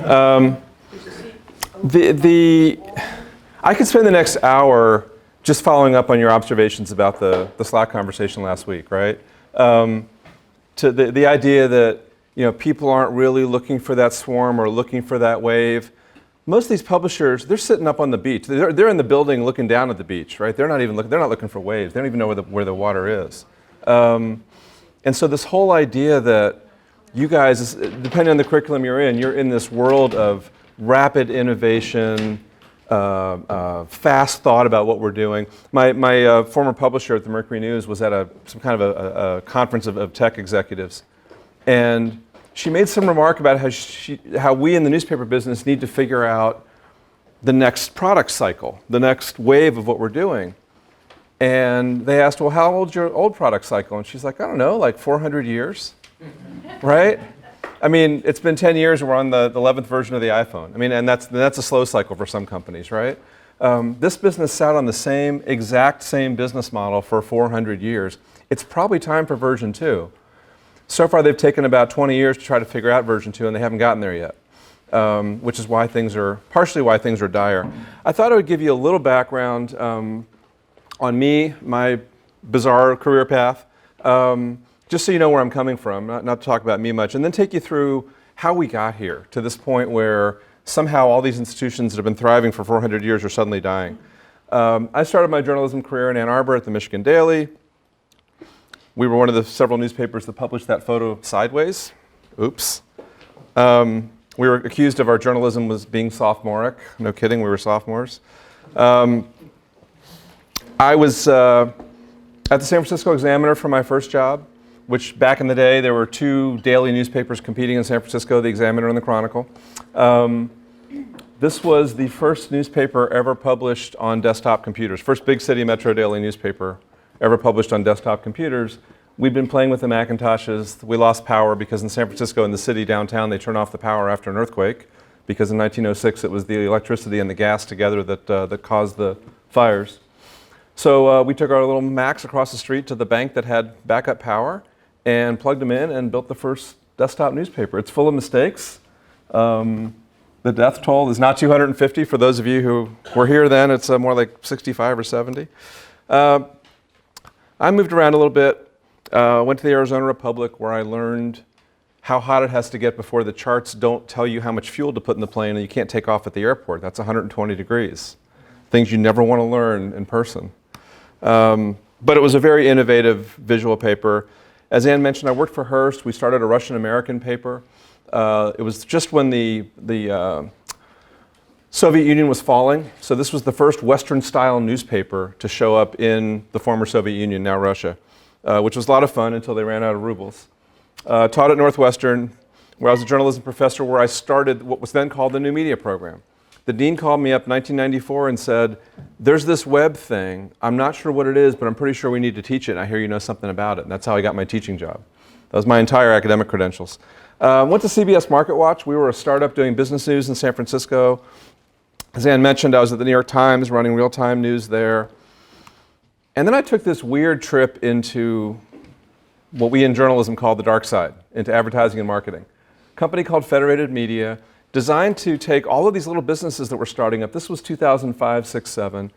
I could spend the next hour just following up on your observations about the Slack conversation last week, right? To the idea that people aren't really looking for that swarm or looking for that wave. Most of these publishers, they're sitting up on the beach. They're in the building looking down at the beach, right? They're not looking for waves. They don't even know where the water is. And so this whole idea that you guys, depending on the curriculum you're in this world of rapid innovation, fast thought about what we're doing. My former publisher at the Mercury News was at some kind of a conference of tech executives. And she made some remark about how we in the newspaper business need to figure out the next product cycle, the next wave of what we're doing. And they asked, well, how old's your old product cycle? And she's like, I don't know, like 400 years, right? I mean, it's been 10 years and we're on the 11th version of the iPhone. I mean, and that's a slow cycle for some companies, right? This business sat on the exact same business model for 400 years. It's probably time for version 2. So far, they've taken about 20 years to try to figure out version 2, and they haven't gotten there yet, which is partially why things are dire. I thought I would give you a little background on me, my bizarre career path, just so you know where I'm coming from, not to talk about me much, and then take you through how we got here to this point where somehow all these institutions that have been thriving for 400 years are suddenly dying. I started my journalism career in Ann Arbor at the Michigan Daily. We were one of the several newspapers that published that photo sideways. Oops. We were accused of our journalism was being sophomoric. No kidding, we were sophomores. I was at the San Francisco Examiner for my first job, which back in the day there were 2 daily newspapers competing in San Francisco, the Examiner and the Chronicle. This was the first newspaper ever published on desktop computers, first big city metro daily newspaper ever published on desktop computers. We'd been playing with the Macintoshes. We lost power because in San Francisco, in the city downtown, they turn off the power after an earthquake, because in 1906 it was the electricity and the gas together that caused the fires. So we took our little Macs across the street to the bank that had backup power and plugged them in and built the first desktop newspaper. It's full of mistakes. The death toll is not 250 for those of you who were here then. It's more like 65 or 70. I moved around a little bit, went to the Arizona Republic where I learned how hot it has to get before the charts don't tell you how much fuel to put in the plane and you can't take off at the airport. That's 120 degrees. Things you never want to learn in person. But it was a very innovative visual paper. As Ann mentioned, I worked for Hearst. We started a Russian-American paper. It was just when the Soviet Union was falling, so this was the first Western-style newspaper to show up in the former Soviet Union, now Russia, which was a lot of fun until they ran out of rubles. Taught at Northwestern, where I was a journalism professor, where I started what was then called the New Media Program. The dean called me up in 1994 and said, there's this web thing. I'm not sure what it is, but I'm pretty sure we need to teach it, and I hear you know something about it. And that's how I got my teaching job. That was my entire academic credentials. Went to CBS Market Watch. We were a startup doing business news in San Francisco. As Ann mentioned, I was at the New York Times running real-time news there. And then I took this weird trip into what we in journalism call the dark side, into advertising and marketing. A company called Federated Media, designed to take all of these little businesses that were starting up. This was 2005, 6, 7.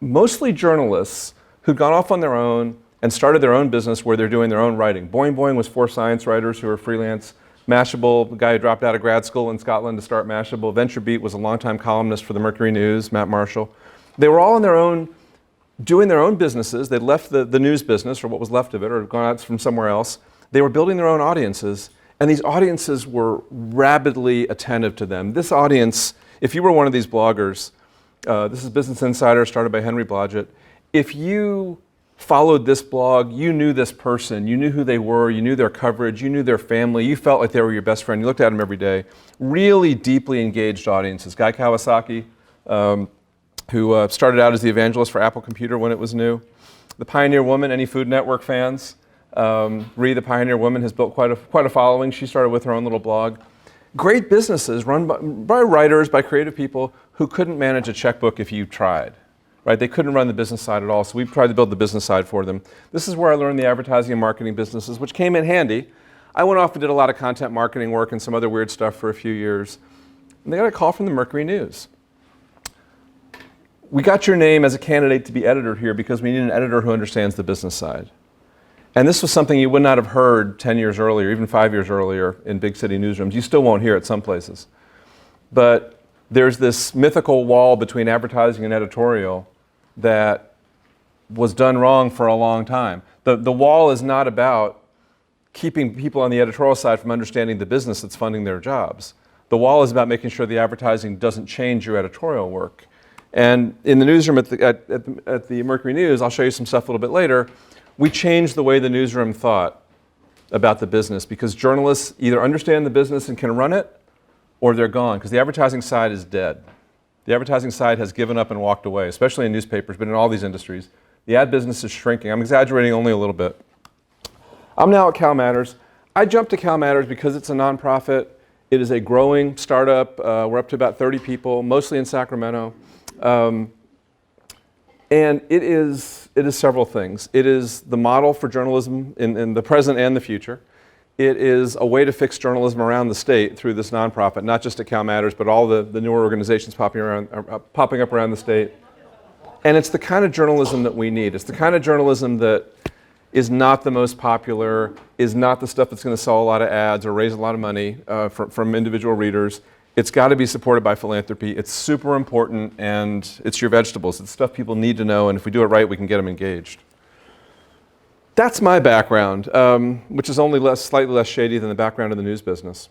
Mostly journalists who'd gone off on their own and started their own business where they're doing their own writing. Boing Boing was 4 science writers who were freelance. Mashable, the guy who dropped out of grad school in Scotland to start Mashable. VentureBeat was a longtime columnist for the Mercury News, Matt Marshall. They were all on their own, doing their own businesses. They'd left the news business, or what was left of it, or gone out from somewhere else. They were building their own audiences, and these audiences were rabidly attentive to them. This audience, if you were one of these bloggers, this is Business Insider, started by Henry Blodgett. If you followed this blog, you knew this person, you knew who they were, you knew their coverage, you knew their family, you felt like they were your best friend, you looked at them every day. Really deeply engaged audiences. Guy Kawasaki, who started out as the evangelist for Apple Computer when it was new. The Pioneer Woman, any Food Network fans? Ree, the Pioneer Woman, has built quite a following. She started with her own little blog. Great businesses run by writers, by creative people who couldn't manage a checkbook if you tried. Right? They couldn't run the business side at all, so we tried to build the business side for them. This is where I learned the advertising and marketing businesses, which came in handy. I went off and did a lot of content marketing work and some other weird stuff for a few years. And they got a call from the Mercury News. We got your name as a candidate to be editor here because we need an editor who understands the business side. And this was something you would not have heard 10 years earlier, even 5 years earlier in big city newsrooms. You still won't hear it some places. But there's this mythical wall between advertising and editorial that was done wrong for a long time. The wall is not about keeping people on the editorial side from understanding the business that's funding their jobs. The wall is about making sure the advertising doesn't change your editorial work. And in the newsroom at the Mercury News, I'll show you some stuff a little bit later, we changed the way the newsroom thought about the business because journalists either understand the business and can run it or they're gone because the advertising side is dead. The advertising side has given up and walked away, especially in newspapers, but in all these industries. The ad business is shrinking. I'm exaggerating only a little bit. I'm now at CalMatters. I jumped to CalMatters because it's a nonprofit. It is a growing startup. We're up to about 30 people, mostly in Sacramento. And it is several things. It is the model for journalism in the present and the future. It is a way to fix journalism around the state through this nonprofit, not just at CalMatters, but all the newer organizations popping up around the state. And it's the kind of journalism that we need. It's the kind of journalism that is not the most popular, is not the stuff that's going to sell a lot of ads or raise a lot of money from individual readers. It's got to be supported by philanthropy. It's super important, and it's your vegetables. It's stuff people need to know, and if we do it right, we can get them engaged. That's my background, which is only slightly less shady than the background of the news business.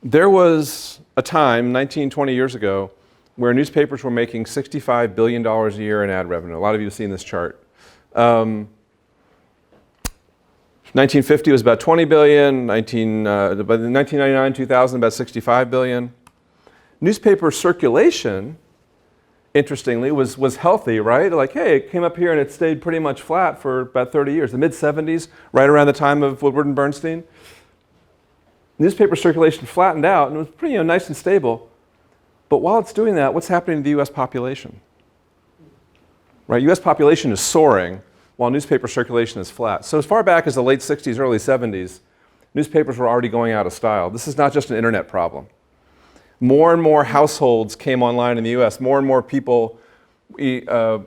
There was a time, 19, 20 years ago, where newspapers were making $65 billion a year in ad revenue. A lot of you have seen this chart. 1950 was about 20 billion, by 1999, 2000, about 65 billion. Newspaper circulation, interestingly, was healthy, right? Like, hey, it came up here and it stayed pretty much flat for about 30 years. The mid-70s, right around the time of Woodward and Bernstein, newspaper circulation flattened out and it was pretty nice and stable. But while it's doing that, what's happening to the US population? Right, US population is soaring while newspaper circulation is flat. So as far back as the late 60s, early 70s, newspapers were already going out of style. This is not just an internet problem. More and more households came online in the US. More and more people, the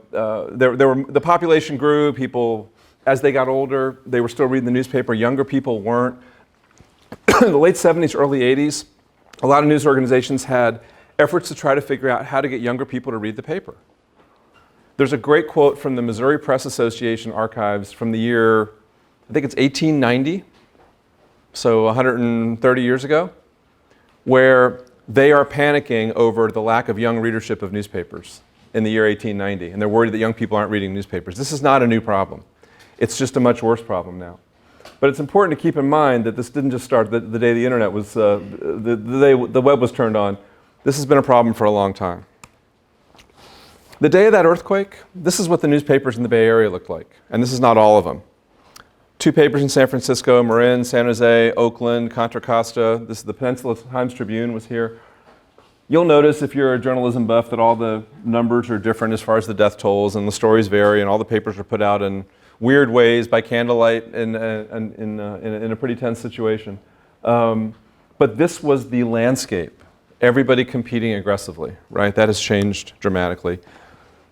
population grew. People, as they got older, they were still reading the newspaper. Younger people weren't. In the late 70s, early 80s, a lot of news organizations had efforts to try to figure out how to get younger people to read the paper. There's a great quote from the Missouri Press Association archives from the year, I think it's 1890, so 130 years ago, where they are panicking over the lack of young readership of newspapers in the year 1890, and they're worried that young people aren't reading newspapers. This is not a new problem. It's just a much worse problem now. But it's important to keep in mind that this didn't just start the day the internet was, the day the web was turned on. This has been a problem for a long time. The day of that earthquake, this is what the newspapers in the Bay Area looked like. And this is not all of them. 2 papers in San Francisco, Marin, San Jose, Oakland, Contra Costa. This is the Peninsula Times-Tribune was here. You'll notice if you're a journalism buff that all the numbers are different as far as the death tolls and the stories vary and all the papers are put out in weird ways by candlelight in a pretty tense situation. But this was the landscape. Everybody competing aggressively, right? That has changed dramatically.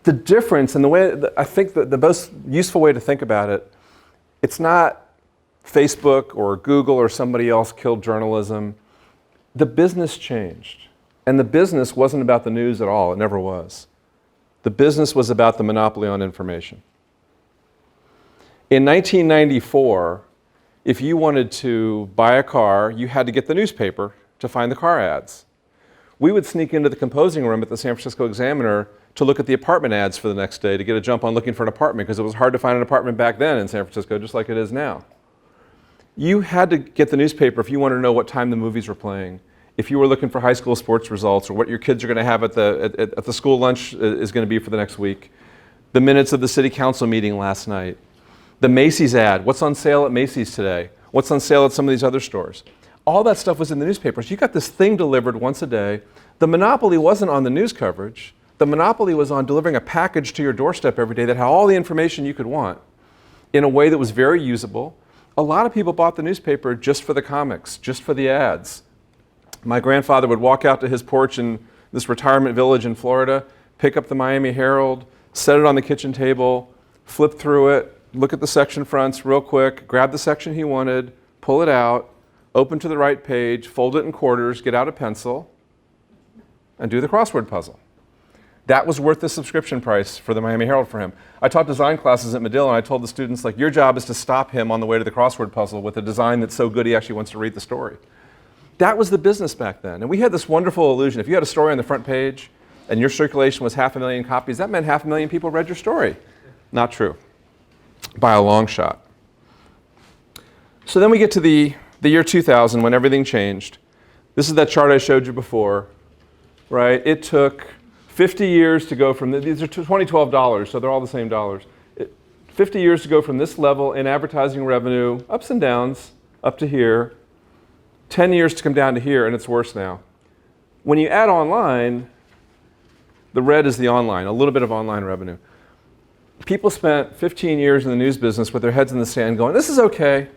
The difference and the way, I think the most useful way to think about it, it's not Facebook or Google or somebody else killed journalism. The business changed. And the business wasn't about the news at all. It never was. The business was about the monopoly on information. In 1994, if you wanted to buy a car, you had to get the newspaper to find the car ads. We would sneak into the composing room at the San Francisco Examiner to look at the apartment ads for the next day to get a jump on looking for an apartment because it was hard to find an apartment back then in San Francisco, just like it is now. You had to get the newspaper if you wanted to know what time the movies were playing, if you were looking for high school sports results or what your kids are going to have at the school lunch is going to be for the next week, the minutes of the city council meeting last night, the Macy's ad, what's on sale at Macy's today, what's on sale at some of these other stores. All that stuff was in the newspapers. You got this thing delivered once a day. The monopoly wasn't on the news coverage. The monopoly was on delivering a package to your doorstep every day that had all the information you could want in a way that was very usable, A lot of people bought the newspaper just for the comics, just for the ads. My grandfather would walk out to his porch in this retirement village in Florida, pick up the Miami Herald, set it on the kitchen table, flip through it, look at the section fronts real quick, grab the section he wanted, pull it out, open to the right page, fold it in quarters, get out a pencil, and do the crossword puzzle. That was worth the subscription price for the Miami Herald for him. I taught design classes at Medill, and I told the students, like, your job is to stop him on the way to the crossword puzzle with a design that's so good he actually wants to read the story. That was the business back then. And we had this wonderful illusion. If you had a story on the front page and your circulation was 500,000 copies, that meant 500,000 people read your story. Not true, by a long shot. So then we get to the year 2000 when everything changed. This is that chart I showed you before, right? It took 50 years to go from, these are 2012 dollars, so they're all the same dollars. 50 years to go from this level in advertising revenue, ups and downs, up to here. 10 years to come down to here, and it's worse now. When you add online, the red is the online, a little bit of online revenue. People spent 15 years in the news business with their heads in the sand going, this is okay.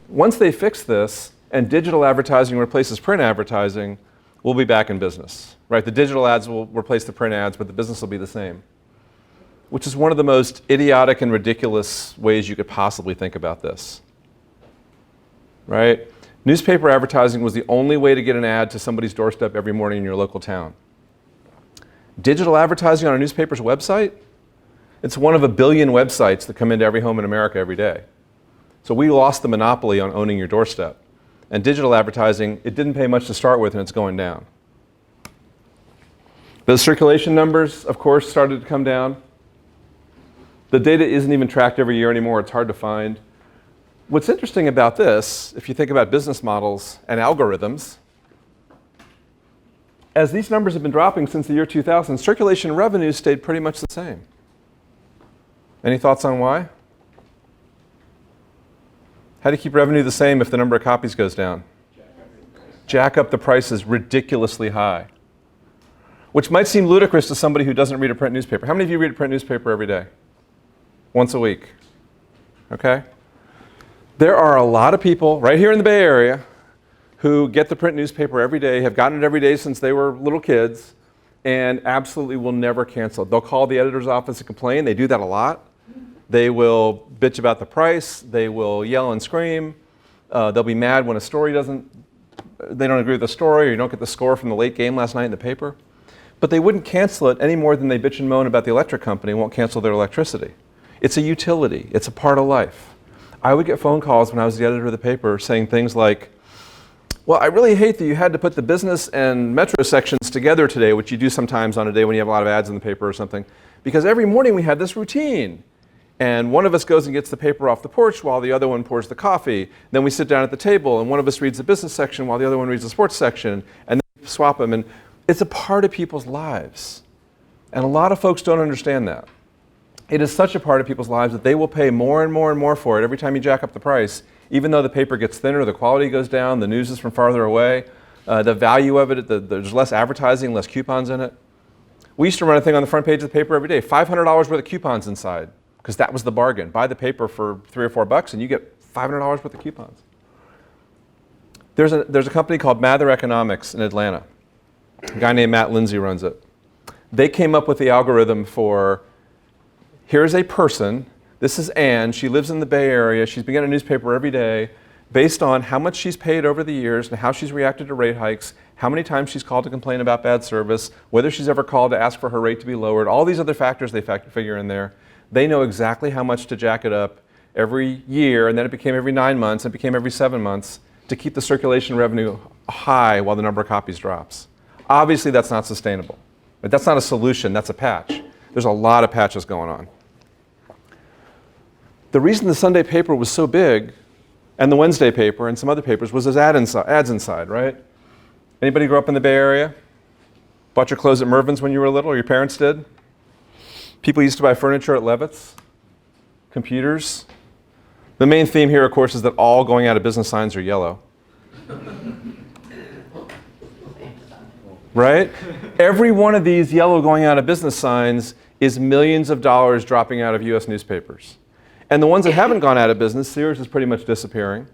Once they fix this and digital advertising replaces print advertising, we'll be back in business, right? The digital ads will replace the print ads, but the business will be the same, which is one of the most idiotic and ridiculous ways you could possibly think about this, right? Newspaper advertising was the only way to get an ad to somebody's doorstep every morning in your local town. Digital advertising on a newspaper's website, it's one of a billion websites that come into every home in America every day. So we lost the monopoly on owning your doorstep. And digital advertising, it didn't pay much to start with, and it's going down. The circulation numbers, of course, started to come down. The data isn't even tracked every year anymore. It's hard to find. What's interesting about this, if you think about business models and algorithms, as these numbers have been dropping since the year 2000, circulation revenues stayed pretty much the same. Any thoughts on why? How do you keep revenue the same if the number of copies goes down? Jack up the prices ridiculously high, which might seem ludicrous to somebody who doesn't read a print newspaper. How many of you read a print newspaper every day? Once a week, okay? There are a lot of people right here in the Bay Area who get the print newspaper every day, have gotten it every day since they were little kids, and absolutely will never cancel it. They'll call the editor's office and complain. They do that a lot. They will bitch about the price. They will yell and scream. They'll be mad when a story they don't agree with the story, or you don't get the score from the late game last night in the paper. But they wouldn't cancel it any more than they bitch and moan about the electric company and won't cancel their electricity. It's a utility. It's a part of life. I would get phone calls when I was the editor of the paper saying things like, well, I really hate that you had to put the business and metro sections together today, which you do sometimes on a day when you have a lot of ads in the paper or something, because every morning we had this routine. And one of us goes and gets the paper off the porch while the other one pours the coffee. Then we sit down at the table and one of us reads the business section while the other one reads the sports section, and then swap them. And it's a part of people's lives. And a lot of folks don't understand that. It is such a part of people's lives that they will pay more and more and more for it every time you jack up the price, even though the paper gets thinner, the quality goes down, the news is from farther away, the value of it, there's less advertising, less coupons in it. We used to run a thing on the front page of the paper every day, $500 worth of coupons inside, because that was the bargain. Buy the paper for $3 or $4 and you get $500 worth of coupons. There's a company called Mather Economics in Atlanta. A guy named Matt Lindsay runs it. They came up with the algorithm for, here's a person, this is Ann, she lives in the Bay Area, she's been getting a newspaper every day, based on how much she's paid over the years and how she's reacted to rate hikes, how many times she's called to complain about bad service, whether she's ever called to ask for her rate to be lowered, all these other factors they figure in there. They know exactly how much to jack it up every year, and then it became every 9 months, and it became every 7 months, to keep the circulation revenue high while the number of copies drops. Obviously, that's not sustainable. But that's not a solution, that's a patch. There's a lot of patches going on. The reason the Sunday paper was so big, and the Wednesday paper and some other papers, was there's ads inside, right? Anybody grow up in the Bay Area? Bought your clothes at Mervyn's when you were little, or your parents did? People used to buy furniture at Levitt's, computers. The main theme here, of course, is that all going out of business signs are yellow. Right? Every one of these yellow going out of business signs is millions of dollars dropping out of US newspapers. And the ones that haven't gone out of business, Sears is pretty much disappearing.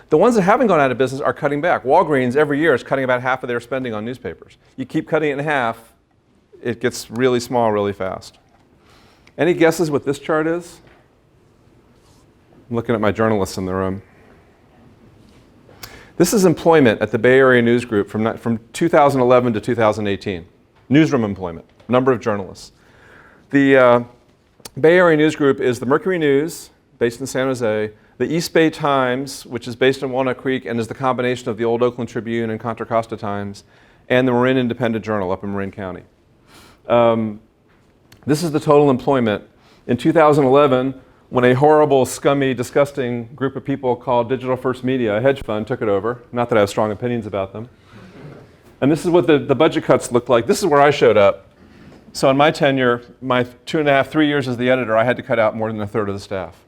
The ones that haven't gone out of business are cutting back. Walgreens every year is cutting about half of their spending on newspapers. You keep cutting it in half, it gets really small really fast. Any guesses what this chart is? I'm looking at my journalists in the room. This is employment at the Bay Area News Group from 2011 to 2018. Newsroom employment, number of journalists. The Bay Area News Group is the Mercury News, based in San Jose, the East Bay Times, which is based in Walnut Creek and is the combination of the old Oakland Tribune and Contra Costa Times, and the Marin Independent Journal up in Marin County. This is the total employment. In 2011, when a horrible, scummy, disgusting group of people called Digital First Media, a hedge fund, took it over. Not that I have strong opinions about them. And this is what the budget cuts looked like. This is where I showed up. So in my tenure, my 2.5, 3 years as the editor, I had to cut out more than a third of the staff.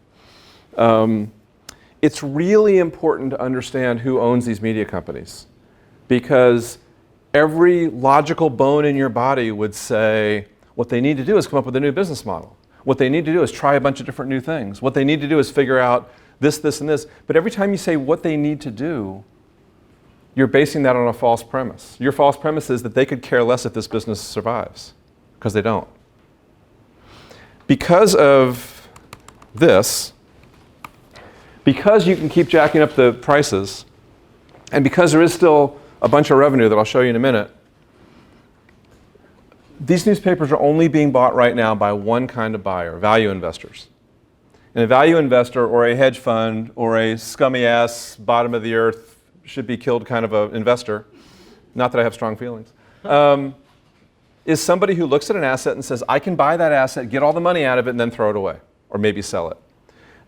It's really important to understand who owns these media companies, because every logical bone in your body would say what they need to do is come up with a new business model. What they need to do is try a bunch of different new things. What they need to do is figure out this, this, and this. But every time you say what they need to do, you're basing that on a false premise. Your false premise is that they could care less if this business survives, because they don't. Because of this, because you can keep jacking up the prices, and because there is still a bunch of revenue that I'll show you in a minute, these newspapers are only being bought right now by one kind of buyer, value investors. And a value investor or a hedge fund or a scummy ass, bottom of the earth, should be killed kind of an investor, not that I have strong feelings, is somebody who looks at an asset and says, I can buy that asset, get all the money out of it, and then throw it away, or maybe sell it.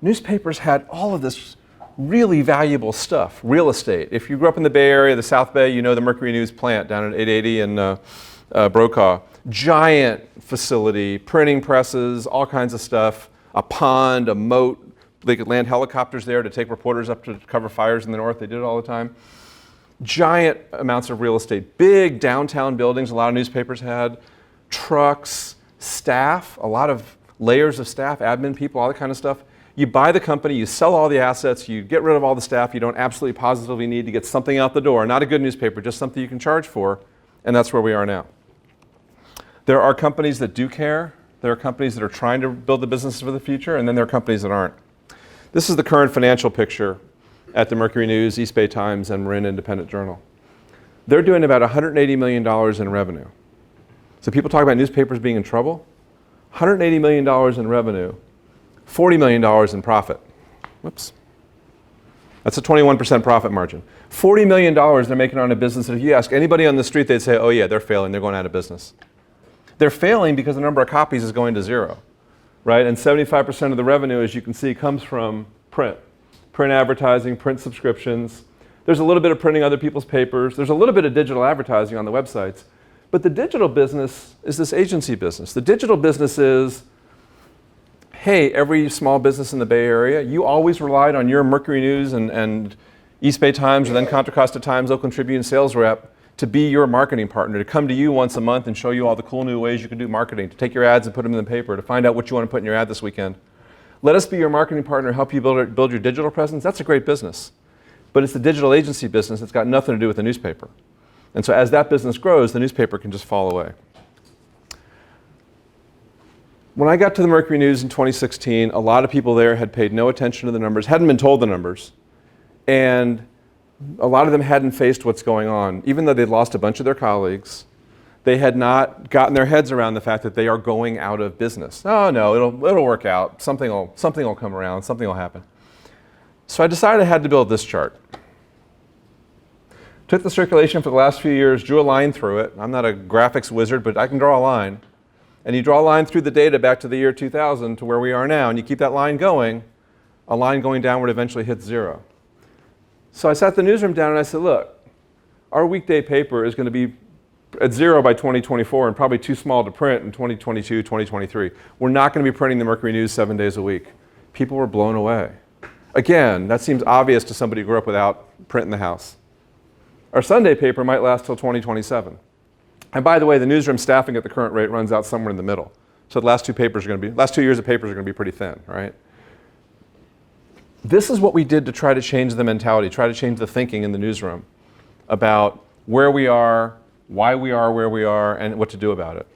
Newspapers had all of this really valuable stuff, real estate. If you grew up in the Bay Area, the South Bay, you know the Mercury News plant down at 880 and Brokaw. Giant facility, printing presses, all kinds of stuff, a pond, a moat. They could land helicopters there to take reporters up to cover fires in the north. They did it all the time. Giant amounts of real estate, big downtown buildings a lot of newspapers had, trucks, staff, a lot of layers of staff, admin people, all that kind of stuff. You buy the company, you sell all the assets, you get rid of all the staff you don't absolutely positively need to get something out the door. Not a good newspaper, just something you can charge for, and that's where we are now. There are companies that do care. There are companies that are trying to build the business for the future, and then there are companies that aren't. This is the current financial picture at the Mercury News, East Bay Times, and Marin Independent Journal. They're doing about $180 million in revenue. So people talk about newspapers being in trouble. $180 million in revenue, $40 million in profit. Whoops. That's a 21% profit margin. $40 million they're making on a business that if you ask anybody on the street, they'd say, oh yeah, they're failing, they're going out of business. They're failing because the number of copies is going to zero, right? And 75% of the revenue, as you can see, comes from print. Print advertising, print subscriptions. There's a little bit of printing other people's papers. There's a little bit of digital advertising on the websites. But the digital business is this agency business. The digital business is, hey, every small business in the Bay Area, you always relied on your Mercury News and East Bay Times, or then Contra Costa Times, Oakland Tribune sales rep to be your marketing partner, to come to you once a month and show you all the cool new ways you can do marketing, to take your ads and put them in the paper, to find out what you want to put in your ad this weekend. Let us be your marketing partner, help you build your digital presence. That's a great business. But it's the digital agency business that's got nothing to do with the newspaper. And so as that business grows, the newspaper can just fall away. When I got to the Mercury News in 2016, a lot of people there had paid no attention to the numbers, hadn't been told the numbers, and a lot of them hadn't faced what's going on. Even though they'd lost a bunch of their colleagues, they had not gotten their heads around the fact that they are going out of business. Oh no, it'll work out. Something will come around, something will happen. So I decided I had to build this chart. Took the circulation for the last few years, drew a line through it. I'm not a graphics wizard, but I can draw a line. And you draw a line through the data back to the year 2000 to where we are now, and you keep that line going, a line going downward eventually hits zero. So I sat the newsroom down and I said, look, our weekday paper is going to be at zero by 2024 and probably too small to print in 2022, 2023. We're not going to be printing the Mercury News 7 days a week. People were blown away. Again, that seems obvious to somebody who grew up without print in the house. Our Sunday paper might last till 2027. And by the way, the newsroom staffing at the current rate runs out somewhere in the middle. So the last 2 years of papers are going to be pretty thin, right? This is what we did to try to change the mentality, try to change the thinking in the newsroom about where we are, why we are where we are, and what to do about it.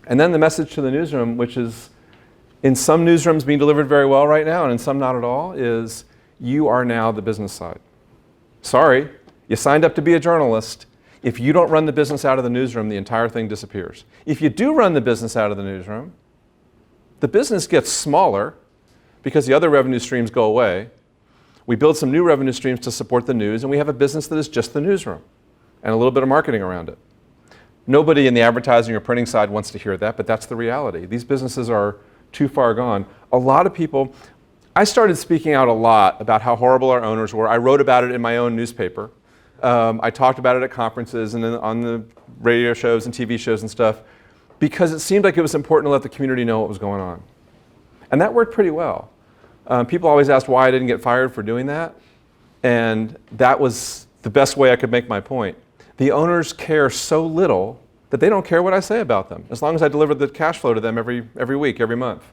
And then the message to the newsroom, which is in some newsrooms being delivered very well right now and in some not at all, is you are now the business side. Sorry, you signed up to be a journalist. If you don't run the business out of the newsroom, the entire thing disappears. If you do run the business out of the newsroom, the business gets smaller because the other revenue streams go away. We build some new revenue streams to support the news, and we have a business that is just the newsroom and a little bit of marketing around it. Nobody in the advertising or printing side wants to hear that, but that's the reality. These businesses are too far gone. A lot of people, I started speaking out a lot about how horrible our owners were. I wrote about it in my own newspaper. I talked about it at conferences and on the radio shows and TV shows and stuff because it seemed like it was important to let the community know what was going on. And that worked pretty well. People always asked why I didn't get fired for doing that, and that was the best way I could make my point. The owners care so little that they don't care what I say about them, as long as I deliver the cash flow to them every week, every month.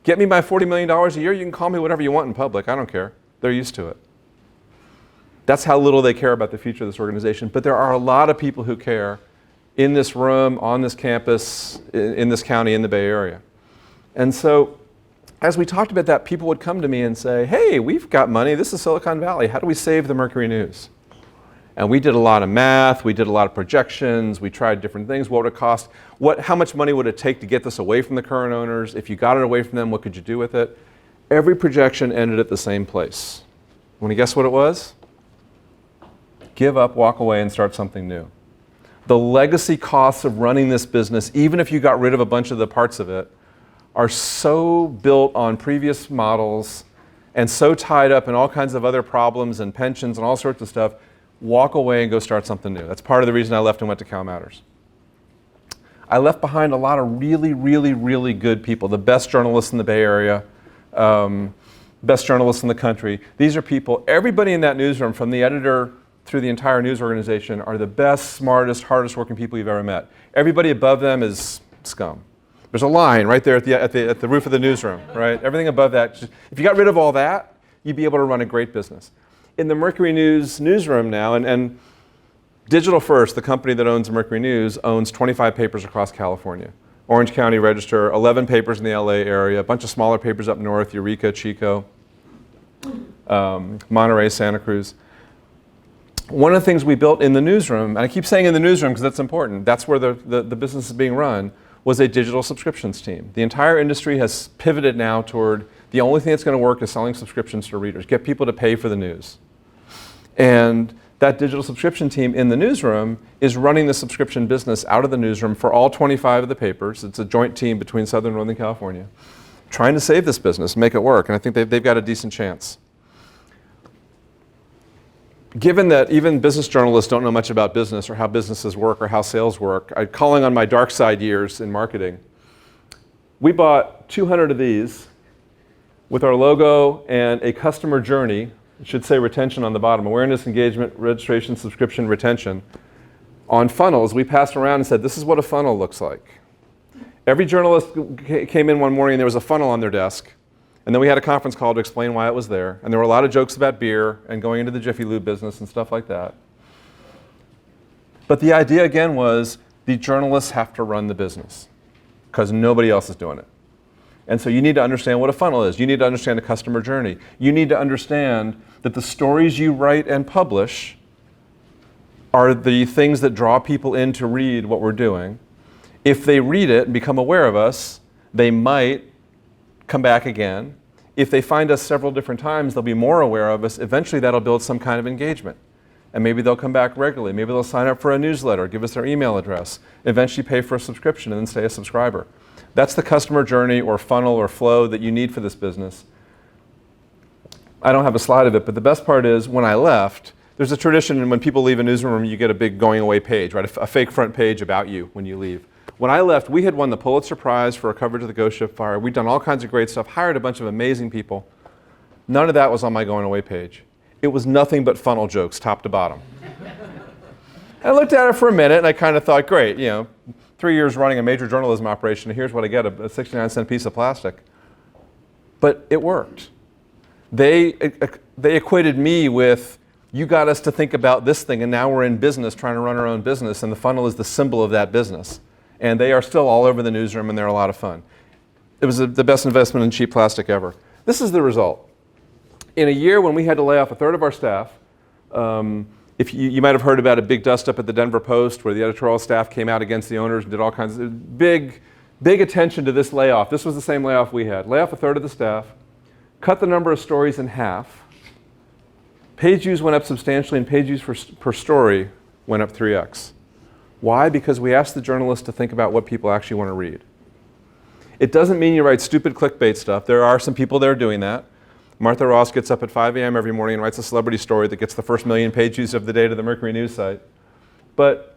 Get me my $40 million a year, you can call me whatever you want in public, I don't care. They're used to it. That's how little they care about the future of this organization. But there are a lot of people who care in this room, on this campus, in this county, in the Bay Area. And so, as we talked about that, people would come to me and say, hey, we've got money, this is Silicon Valley, how do we save the Mercury News? And we did a lot of math, we did a lot of projections, we tried different things. What would it cost? How much money would it take to get this away from the current owners? If you got it away from them, what could you do with it? Every projection ended at the same place. Want to guess what it was? Give up, walk away, and start something new. The legacy costs of running this business, even if you got rid of a bunch of the parts of it, are so built on previous models and so tied up in all kinds of other problems and pensions and all sorts of stuff. Walk away and go start something new. That's part of the reason I left and went to CalMatters. I left behind a lot of really, really, really good people, the best journalists in the Bay Area, best journalists in the country. These are people, everybody in that newsroom, from the editor through the entire news organization, are the best, smartest, hardest working people you've ever met. Everybody above them is scum. There's a line right there at the roof of the newsroom, right? Everything above that, if you got rid of all that, you'd be able to run a great business. In the Mercury News newsroom now, and Digital First, the company that owns Mercury News, owns 25 papers across California. Orange County Register, 11 papers in the LA area, a bunch of smaller papers up north, Eureka, Chico, Monterey, Santa Cruz. One of the things we built in the newsroom, and I keep saying in the newsroom because that's important, that's where the business is being run, was a digital subscriptions team. The entire industry has pivoted now toward the only thing that's going to work is selling subscriptions to readers, get people to pay for the news. And that digital subscription team in the newsroom is running the subscription business out of the newsroom for all 25 of the papers. It's a joint team between Southern and Northern California, trying to save this business, make it work, and I think they've got a decent chance. Given that even business journalists don't know much about business or how businesses work or how sales work, calling on my dark side years in marketing, we bought 200 of these with our logo and a customer journey. It should say retention on the bottom, awareness, engagement, registration, subscription, retention. On funnels, we passed around and said, this is what a funnel looks like. Every journalist came in one morning and there was a funnel on their desk. And then we had a conference call to explain why it was there. And there were a lot of jokes about beer and going into the Jiffy Lube business and stuff like that. But the idea again was the journalists have to run the business because nobody else is doing it. And so you need to understand what a funnel is. You need to understand the customer journey. You need to understand that the stories you write and publish are the things that draw people in to read what we're doing. If they read it and become aware of us, they might come back again. If they find us several different times, they'll be more aware of us. Eventually that'll build some kind of engagement. And maybe they'll come back regularly. Maybe they'll sign up for a newsletter, give us their email address, eventually pay for a subscription and then stay a subscriber. That's the customer journey or funnel or flow that you need for this business. I don't have a slide of it, but the best part is when I left, there's a tradition and when people leave a newsroom, you get a big going away page, right? A fake front page about you when you leave. When I left, we had won the Pulitzer Prize for a coverage of the Ghost Ship Fire. We'd done all kinds of great stuff, hired a bunch of amazing people. None of that was on my going away page. It was nothing but funnel jokes, top to bottom. I looked at it for a minute and I kind of thought, great, 3 years running a major journalism operation, and here's what I get, a 69-cent piece of plastic. But it worked. They equated me with, you got us to think about this thing, and now we're in business trying to run our own business, and the funnel is the symbol of that business. And they are still all over the newsroom, and they're a lot of fun. It was the best investment in cheap plastic ever. This is the result. In a year when we had to lay off a third of our staff, if you might have heard about a big dust-up at the Denver Post where the editorial staff came out against the owners and did all kinds of big attention to this layoff. This was the same layoff we had. Lay off a third of the staff, cut the number of stories in half. Page views went up substantially, and page views per story went up 3x. Why? Because we asked the journalists to think about what people actually want to read. It doesn't mean you write stupid clickbait stuff. There are some people there doing that. Martha Ross gets up at 5 a.m. every morning and writes a celebrity story that gets the first million page views of the day to the Mercury news site. But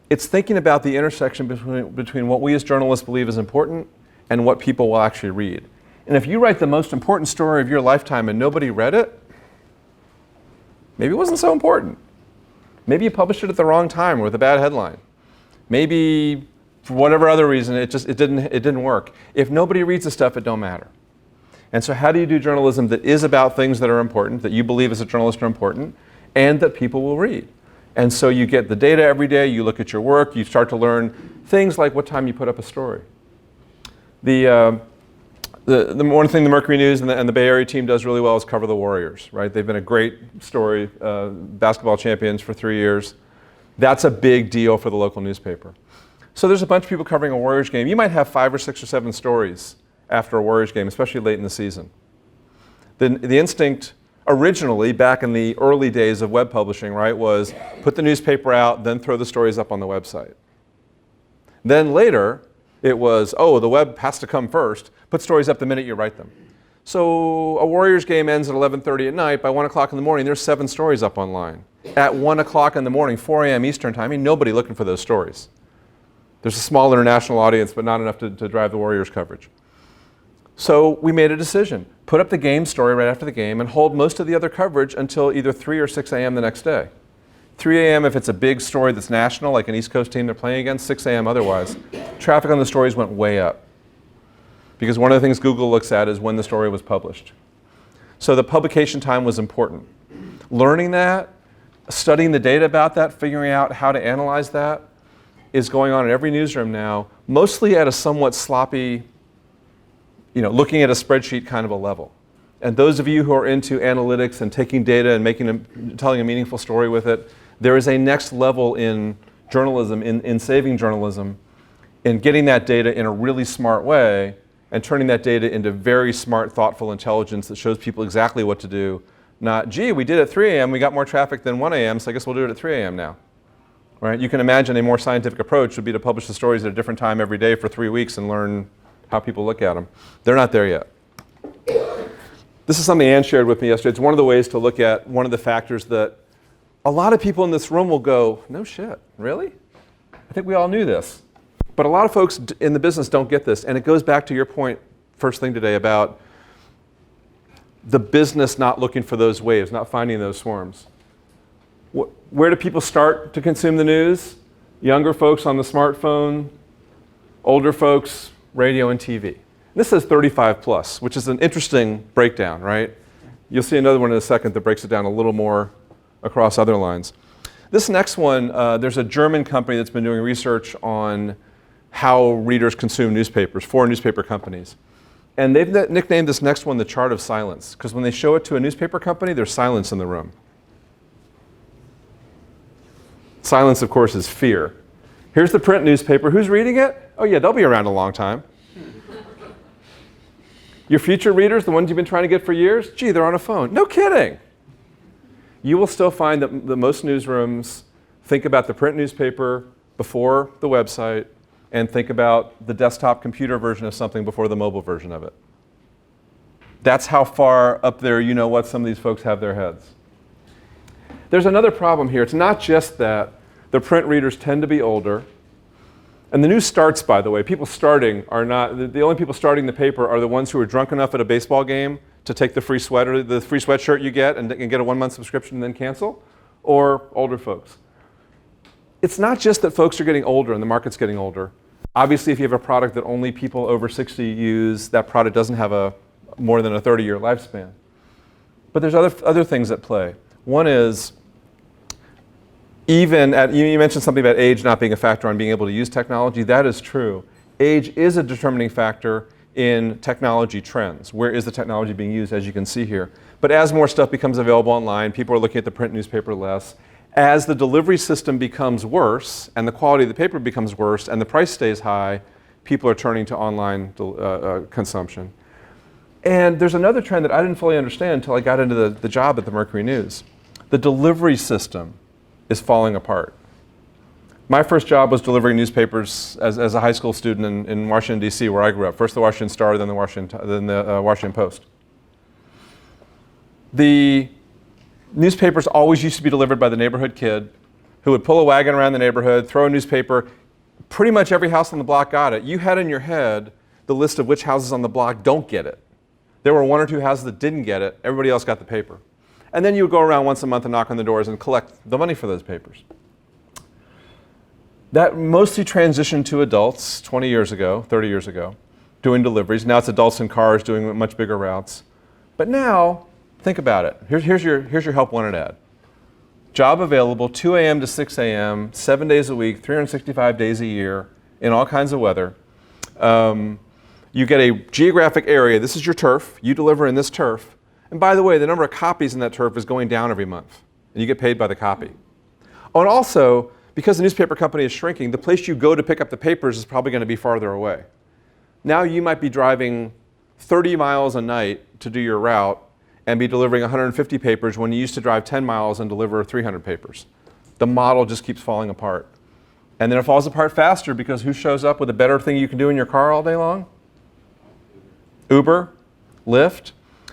it's thinking about the intersection between what we as journalists believe is important and what people will actually read. And if you write the most important story of your lifetime and nobody read it, maybe it wasn't so important. Maybe you published it at the wrong time or with a bad headline. Maybe for whatever other reason it didn't work. If nobody reads the stuff, it don't matter. And so how do you do journalism that is about things that are important, that you believe as a journalist are important, and that people will read? And so you get the data every day, you look at your work, you start to learn things like what time you put up a story. The one thing the Mercury News and the Bay Area team does really well is cover the Warriors, right? They've been a great story, basketball champions for 3 years. That's a big deal for the local newspaper. So there's a bunch of people covering a Warriors game. You might have 5 or 6 or 7 stories after a Warriors game, especially late in the season. The instinct originally, back in the early days of web publishing, right, was put the newspaper out, then throw the stories up on the website. Then later, it was, oh, the web has to come first. Put stories up the minute you write them. So a Warriors game ends at 11:30 at night. By 1 o'clock in the morning, there's 7 stories up online. At 1 o'clock in the morning, 4 a.m. Eastern time, ain't nobody looking for those stories. There's a small international audience, but not enough to drive the Warriors coverage. So we made a decision. Put up the game story right after the game and hold most of the other coverage until either 3 or 6 a.m. the next day. 3 a.m. if it's a big story that's national, like an East Coast team they're playing against, 6 a.m. otherwise. Traffic on the stories went way up. Because one of the things Google looks at is when the story was published. So the publication time was important. Learning that, studying the data about that, figuring out how to analyze that is going on in every newsroom now, mostly at a somewhat sloppy, looking at a spreadsheet kind of a level. And those of you who are into analytics and taking data and telling a meaningful story with it, there is a next level in journalism, in saving journalism, in getting that data in a really smart way and turning that data into very smart, thoughtful intelligence that shows people exactly what to do. Not, gee, we did it at 3 a.m., we got more traffic than 1 a.m., so I guess we'll do it at 3 a.m. now. Right? You can imagine a more scientific approach would be to publish the stories at a different time every day for 3 weeks and learn how people look at them. They're not there yet. This is something Ann shared with me yesterday. It's one of the ways to look at one of the factors that a lot of people in this room will go, no shit, really? I think we all knew this. But a lot of folks in the business don't get this. And it goes back to your point first thing today about the business not looking for those waves, not finding those swarms. Where do people start to consume the news? Younger folks on the smartphone, older folks, radio and TV. This says 35 plus, which is an interesting breakdown, right? You'll see another one in a second that breaks it down a little more across other lines. This next one, there's a German company that's been doing research on how readers consume newspapers, 4 newspaper companies. And they've nicknamed this next one the chart of silence, because when they show it to a newspaper company, there's silence in the room. Silence, of course, is fear. Here's the print newspaper. Who's reading it? Oh yeah, they'll be around a long time. Your future readers, the ones you've been trying to get for years, gee, they're on a phone. No kidding. You will still find that most newsrooms think about the print newspaper before the website and think about the desktop computer version of something before the mobile version of it. That's how far up there some of these folks have their heads. There's another problem here. It's not just that the print readers tend to be older. And the news starts, by the way. People starting are not, the only people starting the paper are the ones who are drunk enough at a baseball game to take the free sweater, the free sweatshirt you get and get a 1-month subscription and then cancel, or older folks. It's not just that folks are getting older and the market's getting older. Obviously, if you have a product that only people over 60 use, that product doesn't have more than a 30-year lifespan. But there's other things at play. One is, even at, you mentioned something about age not being a factor on being able to use technology. That is true. Age is a determining factor in technology trends. Where is the technology being used, as you can see here? But as more stuff becomes available online, people are looking at the print newspaper less. As the delivery system becomes worse, and the quality of the paper becomes worse, and the price stays high, people are turning to online consumption. And there's another trend that I didn't fully understand until I got into the job at the Mercury News. The delivery system is falling apart. My first job was delivering newspapers as a high school student in Washington, D.C., where I grew up. First the Washington Star, then the Washington Post. The newspapers always used to be delivered by the neighborhood kid who would pull a wagon around the neighborhood, throw a newspaper. Pretty much every house on the block got it. You had in your head the list of which houses on the block don't get it. There were one or two houses that didn't get it. Everybody else got the paper. And then you would go around once a month and knock on the doors and collect the money for those papers. That mostly transitioned to adults 20 years ago, 30 years ago, doing deliveries. Now it's adults in cars doing much bigger routes. But now, think about it. Here's your help wanted ad. Job available 2 a.m. to 6 a.m., 7 days a week, 365 days a year, in all kinds of weather. You get a geographic area. This is your turf. You deliver in this turf. And by the way, the number of copies in that turf is going down every month. And you get paid by the copy. Oh, and also, because the newspaper company is shrinking, the place you go to pick up the papers is probably going to be farther away. Now you might be driving 30 miles a night to do your route and be delivering 150 papers when you used to drive 10 miles and deliver 300 papers. The model just keeps falling apart. And then it falls apart faster because who shows up with a better thing you can do in your car all day long? Uber, Lyft.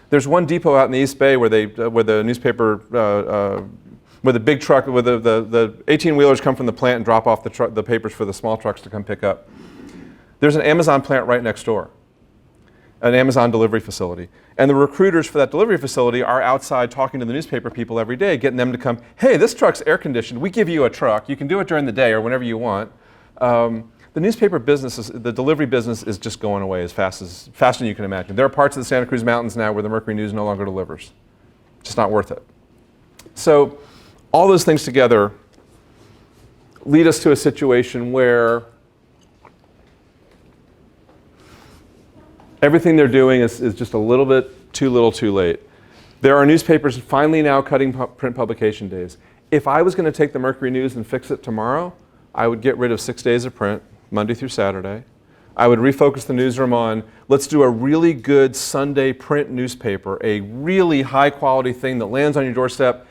There's one depot out in the East Bay where the newspaper, where the big truck, where the 18-wheelers come from the plant and drop off the papers for the small trucks to come pick up. There's an Amazon plant right next door, an Amazon delivery facility. And the recruiters for that delivery facility are outside talking to the newspaper people every day, getting them to come, hey, this truck's air conditioned. We give you a truck. You can do it during the day or whenever you want. The newspaper business, the delivery business is just going away as fast as you can imagine. There are parts of the Santa Cruz Mountains now where the Mercury News no longer delivers. It's just not worth it. So all those things together lead us to a situation where everything they're doing is just a little bit too little too late. There are newspapers finally now cutting print publication days. If I was going to take the Mercury News and fix it tomorrow, I would get rid of 6 days of print, Monday through Saturday. I would refocus the newsroom on, let's do a really good Sunday print newspaper, a really high quality thing that lands on your doorstep.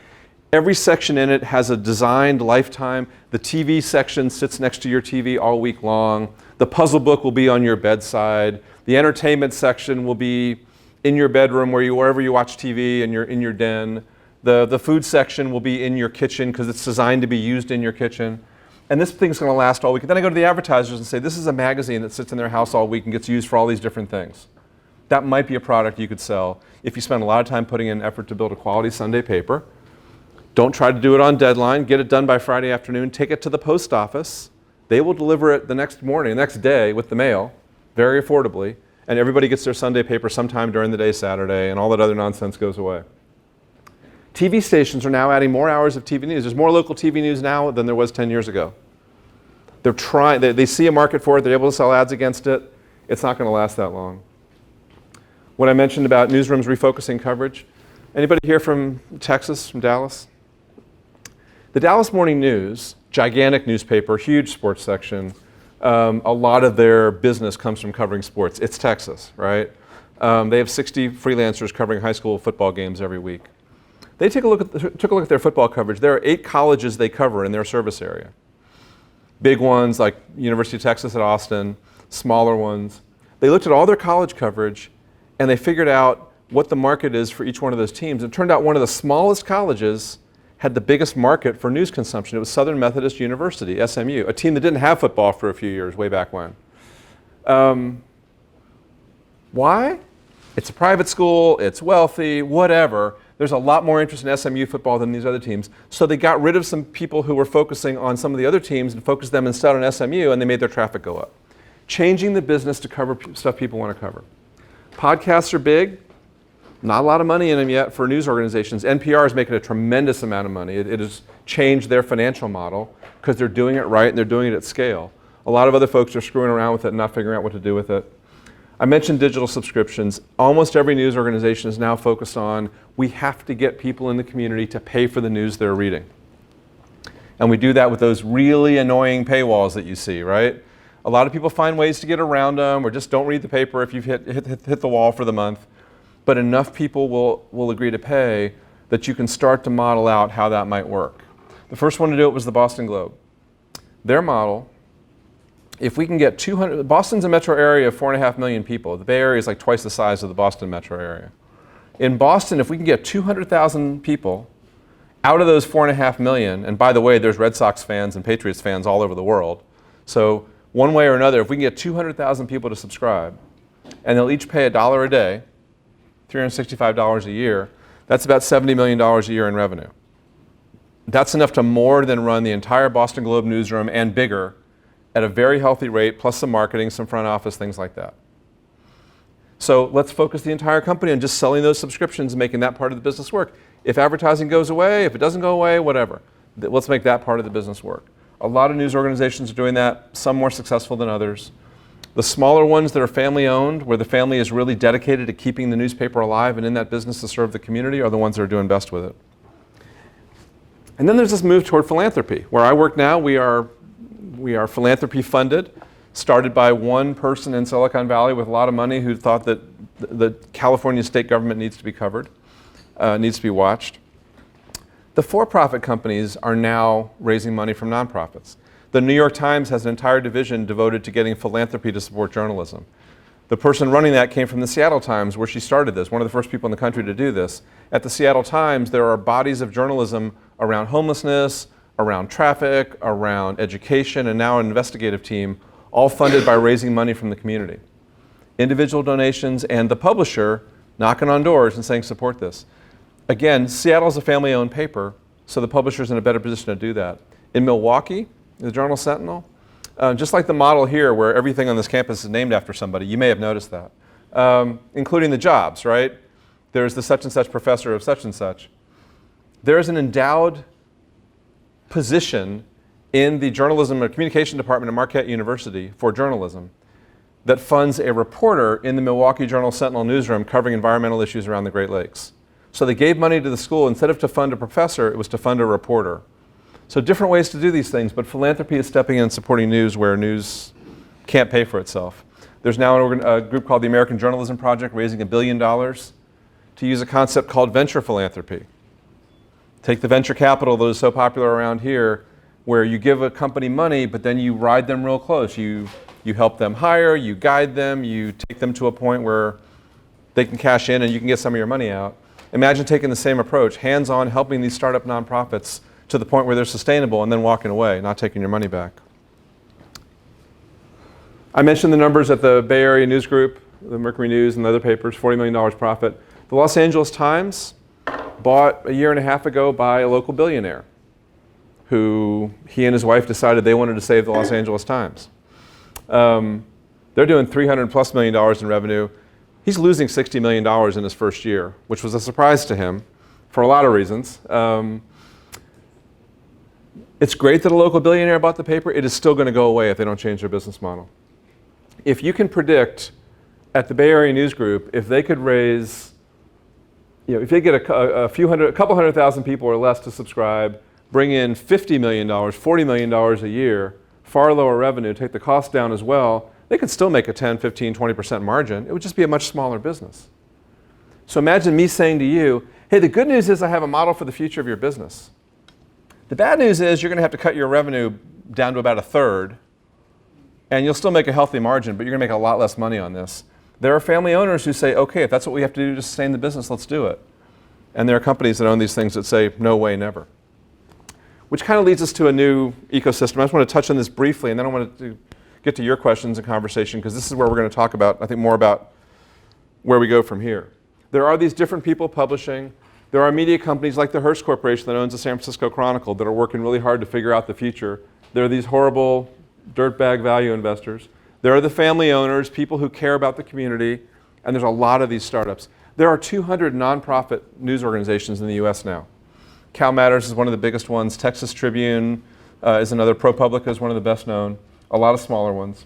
Every section in it has a designed lifetime. The TV section sits next to your TV all week long. The puzzle book will be on your bedside. The entertainment section will be in your bedroom wherever you watch TV and you're in your den. The food section will be in your kitchen because it's designed to be used in your kitchen. And this thing's going to last all week. And then I go to the advertisers and say, this is a magazine that sits in their house all week and gets used for all these different things. That might be a product you could sell if you spend a lot of time putting in effort to build a quality Sunday paper. Don't try to do it on deadline. Get it done by Friday afternoon. Take it to the post office. They will deliver it the next morning, the next day with the mail, very affordably. And everybody gets their Sunday paper sometime during the day Saturday, and all that other nonsense goes away. TV stations are now adding more hours of TV news. There's more local TV news now than there was 10 years ago. They're trying, they see a market for it, they're able to sell ads against it. It's not going to last that long. What I mentioned about newsrooms refocusing coverage. Anybody here from Texas, from Dallas? The Dallas Morning News, gigantic newspaper, huge sports section. A lot of their business comes from covering sports. It's Texas, right? They have 60 freelancers covering high school football games every week. They took a look at their football coverage. There are 8 colleges they cover in their service area. Big ones like University of Texas at Austin, smaller ones. They looked at all their college coverage and they figured out what the market is for each one of those teams. It turned out one of the smallest colleges had the biggest market for news consumption. It was Southern Methodist University, SMU, a team that didn't have football for a few years, way back when. Why? It's a private school, it's wealthy, whatever. There's a lot more interest in SMU football than these other teams. So they got rid of some people who were focusing on some of the other teams and focused them instead on SMU, and they made their traffic go up. Changing the business to cover stuff people want to cover. Podcasts are big. Not a lot of money in them yet for news organizations. NPR is making a tremendous amount of money. It has changed their financial model because they're doing it right and they're doing it at scale. A lot of other folks are screwing around with it and not figuring out what to do with it. I mentioned digital subscriptions. Almost every news organization is now focused on, we have to get people in the community to pay for the news they're reading. And we do that with those really annoying paywalls that you see, right? A lot of people find ways to get around them or just don't read the paper if you've hit the wall for the month. But enough people will agree to pay that you can start to model out how that might work. The first one to do it was the Boston Globe. Their model, if we can get 200, Boston's a metro area of 4.5 million people. The Bay Area is like twice the size of the Boston metro area. In Boston, if we can get 200,000 people out of those 4.5 million, and by the way, there's Red Sox fans and Patriots fans all over the world. So one way or another, if we can get 200,000 people to subscribe, and they'll each pay $1 a day, $365 a year, that's about $70 million a year in revenue. That's enough to more than run the entire Boston Globe newsroom and bigger at a very healthy rate, plus some marketing, some front office, things like that. So let's focus the entire company on just selling those subscriptions and making that part of the business work. If advertising goes away, if it doesn't go away, whatever. Let's make that part of the business work. A lot of news organizations are doing that, some more successful than others. The smaller ones that are family-owned, where the family is really dedicated to keeping the newspaper alive and in that business to serve the community, are the ones that are doing best with it. And then there's this move toward philanthropy. Where I work now, we are philanthropy funded, started by one person in Silicon Valley with a lot of money who thought that the California state government needs to be covered, needs to be watched. The for-profit companies are now raising money from nonprofits. The New York Times has an entire division devoted to getting philanthropy to support journalism. The person running that came from the Seattle Times, where she started this, one of the first people in the country to do this. At the Seattle Times, there are bodies of journalism around homelessness, around traffic, around education, and now an investigative team, all funded by raising money from the community. Individual donations and the publisher knocking on doors and saying, support this. Again, Seattle's a family-owned paper, so the publisher's in a better position to do that. In Milwaukee, the Journal Sentinel, just like the model here where everything on this campus is named after somebody, you may have noticed that, including the jobs, right? There's the such and such professor of such and such. There's an endowed position in the journalism and communication department at Marquette University for journalism that funds a reporter in the Milwaukee Journal Sentinel newsroom covering environmental issues around the Great Lakes. So they gave money to the school. Instead of to fund a professor, it was to fund a reporter. So different ways to do these things, but philanthropy is stepping in and supporting news where news can't pay for itself. There's now a group called the American Journalism Project raising $1 billion to use a concept called venture philanthropy. Take the venture capital that is so popular around here, where you give a company money, but then you ride them real close. You help them hire, you guide them, you take them to a point where they can cash in and you can get some of your money out. Imagine taking the same approach, hands-on, helping these startup nonprofits to the point where they're sustainable and then walking away, not taking your money back. I mentioned the numbers at the Bay Area News Group, the Mercury News and the other papers, $40 million profit. The Los Angeles Times, bought a year and a half ago by a local billionaire who he and his wife decided they wanted to save the Los Angeles Times. They're doing $300+ million in revenue. He's losing $60 million in his first year, which was a surprise to him for a lot of reasons. It's great that a local billionaire bought the paper. It is still going to go away if they don't change their business model. If you can predict at the Bay Area News Group, if they could raise, if they get a couple 100,000 people or less to subscribe, bring in $50 million, $40 million a year, far lower revenue, take the cost down as well, they could still make a 10, 15, 20% margin. It would just be a much smaller business. So imagine me saying to you, hey, the good news is I have a model for the future of your business. The bad news is you're going to have to cut your revenue down to about a third, and you'll still make a healthy margin, but you're going to make a lot less money on this. There are family owners who say, okay, if that's what we have to do to sustain the business, let's do it. And there are companies that own these things that say, no way, never. Which kind of leads us to a new ecosystem. I just want to touch on this briefly, and then I want to get to your questions and conversation, because this is where we're going to talk about, I think, more about where we go from here. There are these different people publishing. There are media companies like the Hearst Corporation that owns the San Francisco Chronicle that are working really hard to figure out the future. There are these horrible dirtbag value investors. There are the family owners, people who care about the community, and there's a lot of these startups. There are 200 nonprofit news organizations in the US now. CalMatters is one of the biggest ones. Texas Tribune is another. ProPublica is one of the best known. A lot of smaller ones.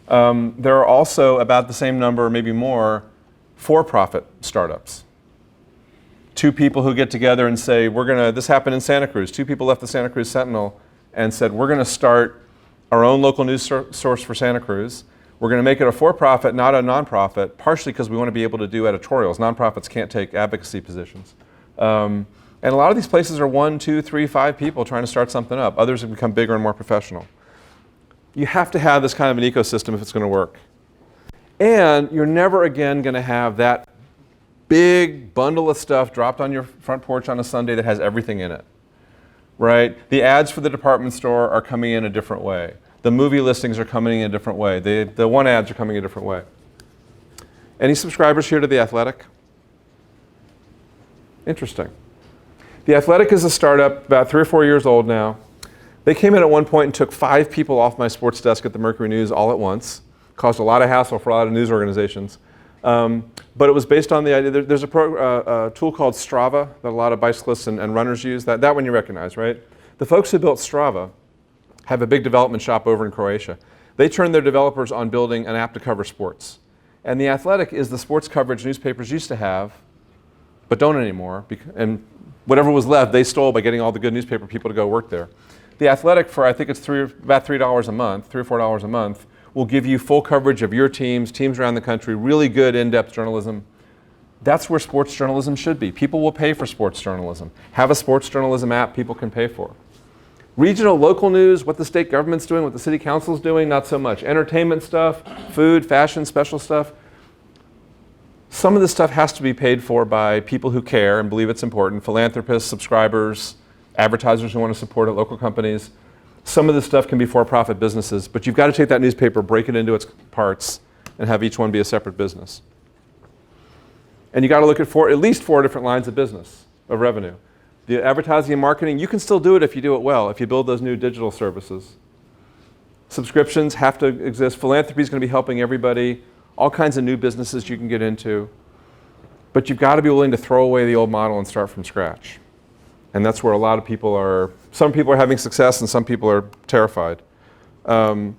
There are also about the same number, maybe more, for-profit startups. Two people who get together and say, this happened in Santa Cruz. Two people left the Santa Cruz Sentinel and said, we're going to start our own local news source for Santa Cruz. We're going to make it a for-profit, not a nonprofit, partially because we want to be able to do editorials. Nonprofits can't take advocacy positions. And a lot of these places are 1, 2, 3, 5 people trying to start something up. Others have become bigger and more professional. You have to have this kind of an ecosystem if it's going to work. And you're never again going to have that big bundle of stuff dropped on your front porch on a Sunday that has everything in it, right? The ads for the department store are coming in a different way. The movie listings are coming in a different way. The one ads are coming in a different way. Any subscribers here to The Athletic? Interesting. The Athletic is a startup about 3 or 4 years old now. They came in at one point and took 5 people off my sports desk at the Mercury News all at once. Caused a lot of hassle for a lot of news organizations. But it was based on the idea, there's a tool called Strava that a lot of bicyclists and runners use. That one you recognize, right? The folks who built Strava have a big development shop over in Croatia. They turned their developers on building an app to cover sports. And The Athletic is the sports coverage newspapers used to have, but don't anymore. And whatever was left, they stole by getting all the good newspaper people to go work there. The Athletic, for I think it's about $3 a month, $3 or $4 a month, will give you full coverage of your teams around the country, really good in-depth journalism. That's where sports journalism should be. People will pay for sports journalism. Have a sports journalism app people can pay for. Regional, local news, what the state government's doing, what the city council's doing, not so much. Entertainment stuff, food, fashion, special stuff. Some of this stuff has to be paid for by people who care and believe it's important, philanthropists, subscribers, advertisers who want to support it, local companies. Some of this stuff can be for-profit businesses, but you've got to take that newspaper, break it into its parts, and have each one be a separate business. And you got to look at at least 4 different lines of business, of revenue. The advertising and marketing, you can still do it if you do it well, if you build those new digital services. Subscriptions have to exist. Philanthropy is going to be helping everybody. All kinds of new businesses you can get into. But you've got to be willing to throw away the old model and start from scratch. And that's where a lot of people are. Some people are having success and some people are terrified. A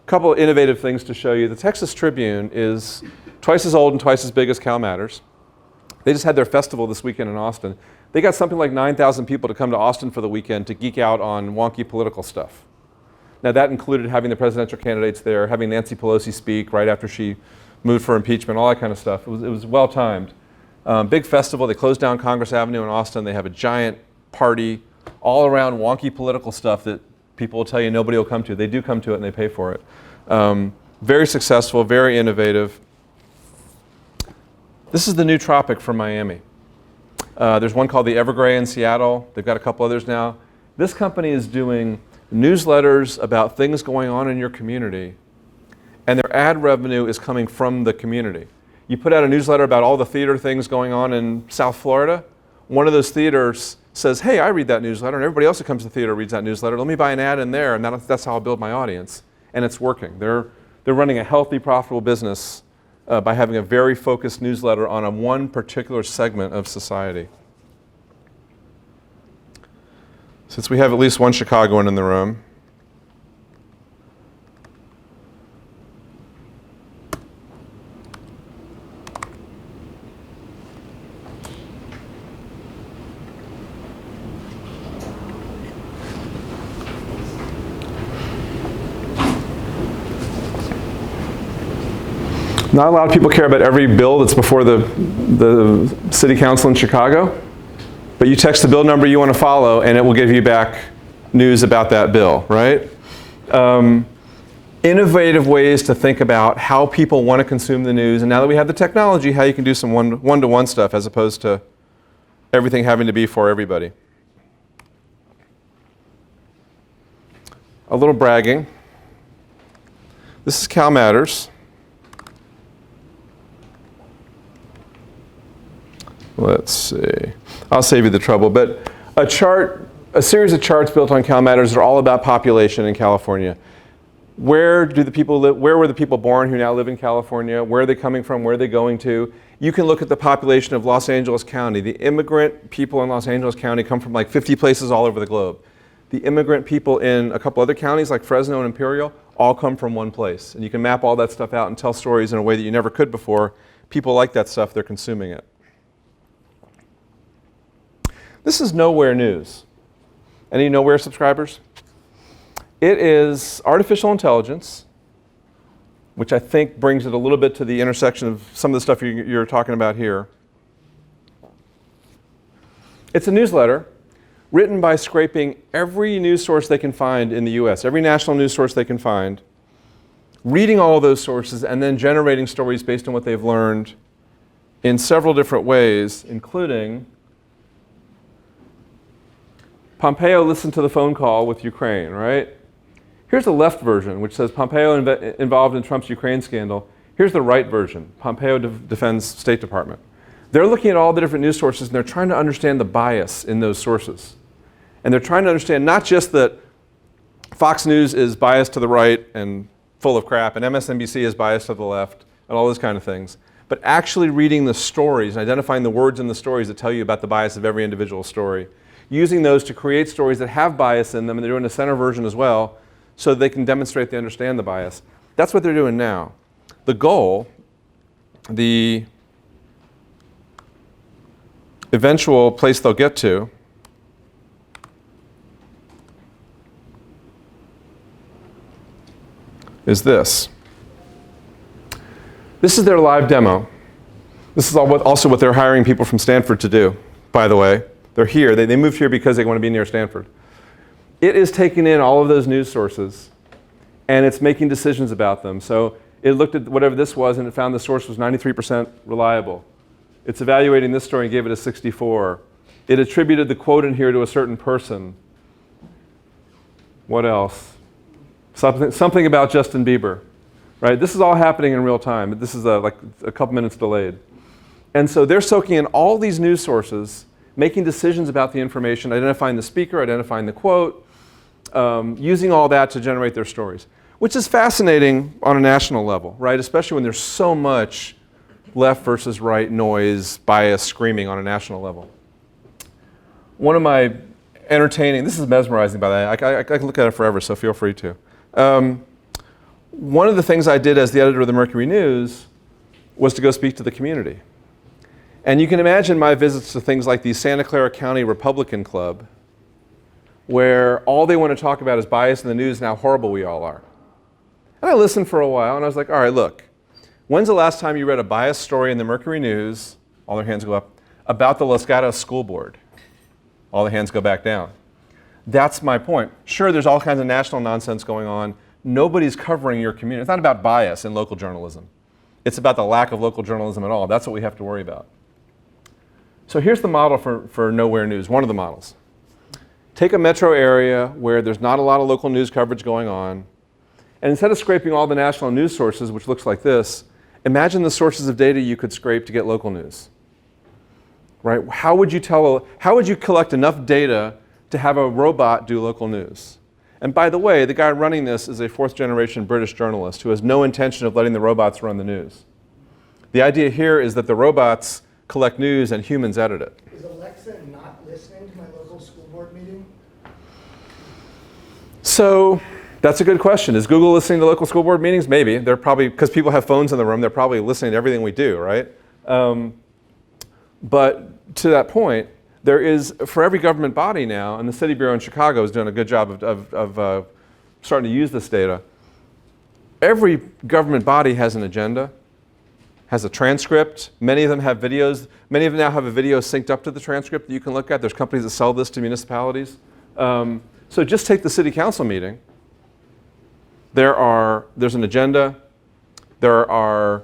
couple of innovative things to show you. The Texas Tribune is twice as old and twice as big as CalMatters. They just had their festival this weekend in Austin. They got something like 9,000 people to come to Austin for the weekend to geek out on wonky political stuff. Now that included having the presidential candidates there, having Nancy Pelosi speak right after she moved for impeachment, all that kind of stuff. It was well timed. Big festival. They closed down Congress Avenue in Austin. They have a giant party all around wonky political stuff that people will tell you nobody will come to. They do come to it and they pay for it. Very successful, very innovative. This is the new Tropic from Miami. There's one called the Evergrey in Seattle. They've got a couple others now. This company is doing newsletters about things going on in your community, and their ad revenue is coming from the community. You put out a newsletter about all the theater things going on in South Florida. One of those theaters says, hey, I read that newsletter, and everybody else who comes to the theater reads that newsletter. Let me buy an ad in there, and that's how I'll build my audience. And it's working. They're running a healthy, profitable business by having a very focused newsletter on one particular segment of society. Since we have at least one Chicagoan in the room, not a lot of people care about every bill that's before the city council in Chicago, but you text the bill number you want to follow and it will give you back news about that bill, right? Innovative ways to think about how people want to consume the news, and now that we have the technology, how you can do some one-to-one stuff as opposed to everything having to be for everybody. A little bragging. This is CalMatters. Let's see. I'll save you the trouble, but a series of charts built on CalMatters are all about population in California. Where do the people live? Where were the people born who now live in California? Where are they coming from? Where are they going to? You can look at the population of Los Angeles County. The immigrant people in Los Angeles County come from like 50 places all over the globe. The immigrant people in a couple other counties like Fresno and Imperial all come from one place. And you can map all that stuff out and tell stories in a way that you never could before. People like that stuff, they're consuming it. This is Nowhere News. Any Nowhere subscribers? It is artificial intelligence, which I think brings it a little bit to the intersection of some of the stuff you're talking about here. It's a newsletter written by scraping every news source they can find in the US, every national news source they can find, reading all of those sources, and then generating stories based on what they've learned in several different ways, including Pompeo listened to the phone call with Ukraine, right? Here's the left version, which says Pompeo involved in Trump's Ukraine scandal. Here's the right version, Pompeo defends State Department. They're looking at all the different news sources and they're trying to understand the bias in those sources. And they're trying to understand not just that Fox News is biased to the right and full of crap, and MSNBC is biased to the left, and all those kind of things, but actually reading the stories and identifying the words in the stories that tell you about the bias of every individual story, using those to create stories that have bias in them, and they're doing a center version as well, so they can demonstrate they understand the bias. That's what they're doing now. The goal, the eventual place they'll get to, is this. This is their live demo. This is also what they're hiring people from Stanford to do, by the way. They're here. They moved here because they want to be near Stanford. It is taking in all of those news sources, and it's making decisions about them. So it looked at whatever this was, and it found the source was 93% reliable. It's evaluating this story and gave it a 64. It attributed the quote in here to a certain person. What else? Something about Justin Bieber, right? This is all happening in real time, but this is like a couple minutes delayed. And so they're soaking in all these news sources, making decisions about the information, identifying the speaker, identifying the quote, using all that to generate their stories, which is fascinating on a national level, right? Especially when there's so much left versus right noise, bias, screaming on a national level. One of my entertaining, this is mesmerizing by the way, I can look at it forever, so feel free to. One of the things I did as the editor of the Mercury News was to go speak to the community. And you can imagine my visits to things like the Santa Clara County Republican Club, where all they want to talk about is bias in the news and how horrible we all are. And I listened for a while, and I was like, all right, look, when's the last time you read a biased story in the Mercury News, all their hands go up, about the Los Gatos School Board? All the hands go back down. That's my point. Sure, there's all kinds of national nonsense going on. Nobody's covering your community. It's not about bias in local journalism. It's about the lack of local journalism at all. That's what we have to worry about. So here's the model for Nowhere News, one of the models. Take a metro area where there's not a lot of local news coverage going on, and instead of scraping all the national news sources, which looks like this, imagine the sources of data you could scrape to get local news. Right? How would you collect enough data to have a robot do local news? And by the way, the guy running this is a fourth-generation British journalist who has no intention of letting the robots run the news. The idea here is that the robots collect news and humans edit it. Is Alexa not listening to my local school board meeting? So that's a good question. Is Google listening to local school board meetings? Maybe. They're probably, because people have phones in the room, they're probably listening to everything we do, right? But to that point, there is, for every government body now, and the City Bureau in Chicago is doing a good job of starting to use this data, every government body has an agenda, has a transcript. Many of them have videos. Many of them now have a video synced up to the transcript that you can look at. There's companies that sell this to municipalities. So just take the city council meeting. There's an agenda. There are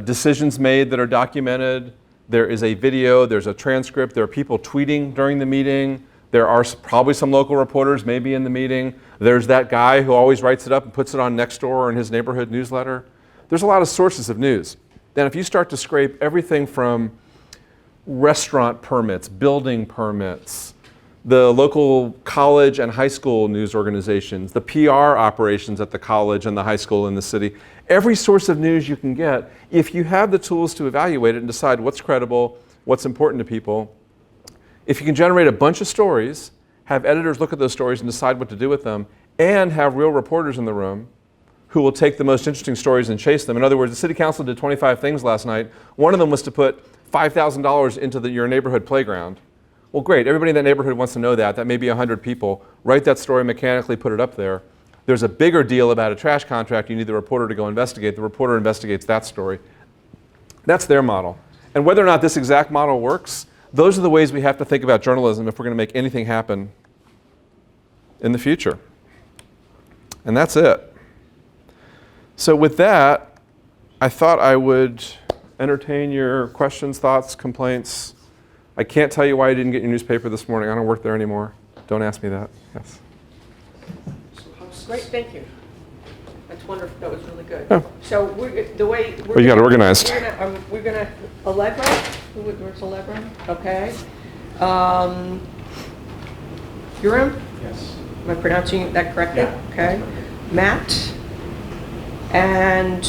decisions made that are documented. There is a video, there's a transcript, there are people tweeting during the meeting, there are probably some local reporters maybe in the meeting, there's that guy who always writes it up and puts it on Nextdoor or in his neighborhood newsletter. There's a lot of sources of news. Then if you start to scrape everything from restaurant permits, building permits, the local college and high school news organizations, the PR operations at the college and the high school in the city. Every source of news you can get, if you have the tools to evaluate it and decide what's credible, what's important to people, if you can generate a bunch of stories, have editors look at those stories and decide what to do with them, and have real reporters in the room who will take the most interesting stories and chase them. In other words, the city council did 25 things last night. One of them was to put $5,000 into your neighborhood playground. Well, great, everybody in that neighborhood wants to know that. That may be 100 people. Write that story mechanically, put it up there. There's a bigger deal about a trash contract. You need the reporter to go investigate. The reporter investigates that story. That's their model. And whether or not this exact model works, those are the ways we have to think about journalism if we're going to make anything happen in the future. And that's it. So with that, I thought I would entertain your questions, thoughts, complaints. I can't tell you why you didn't get your newspaper this morning. I don't work there anymore. Don't ask me that. Yes. Great, thank you. That's wonderful. That was really good. Yeah. So the way we're Well, you got it organized. We're gonna Allegra. Where's Allegra? Okay. Urim? Yes. Am I pronouncing that correctly? Yeah. Okay. Matt and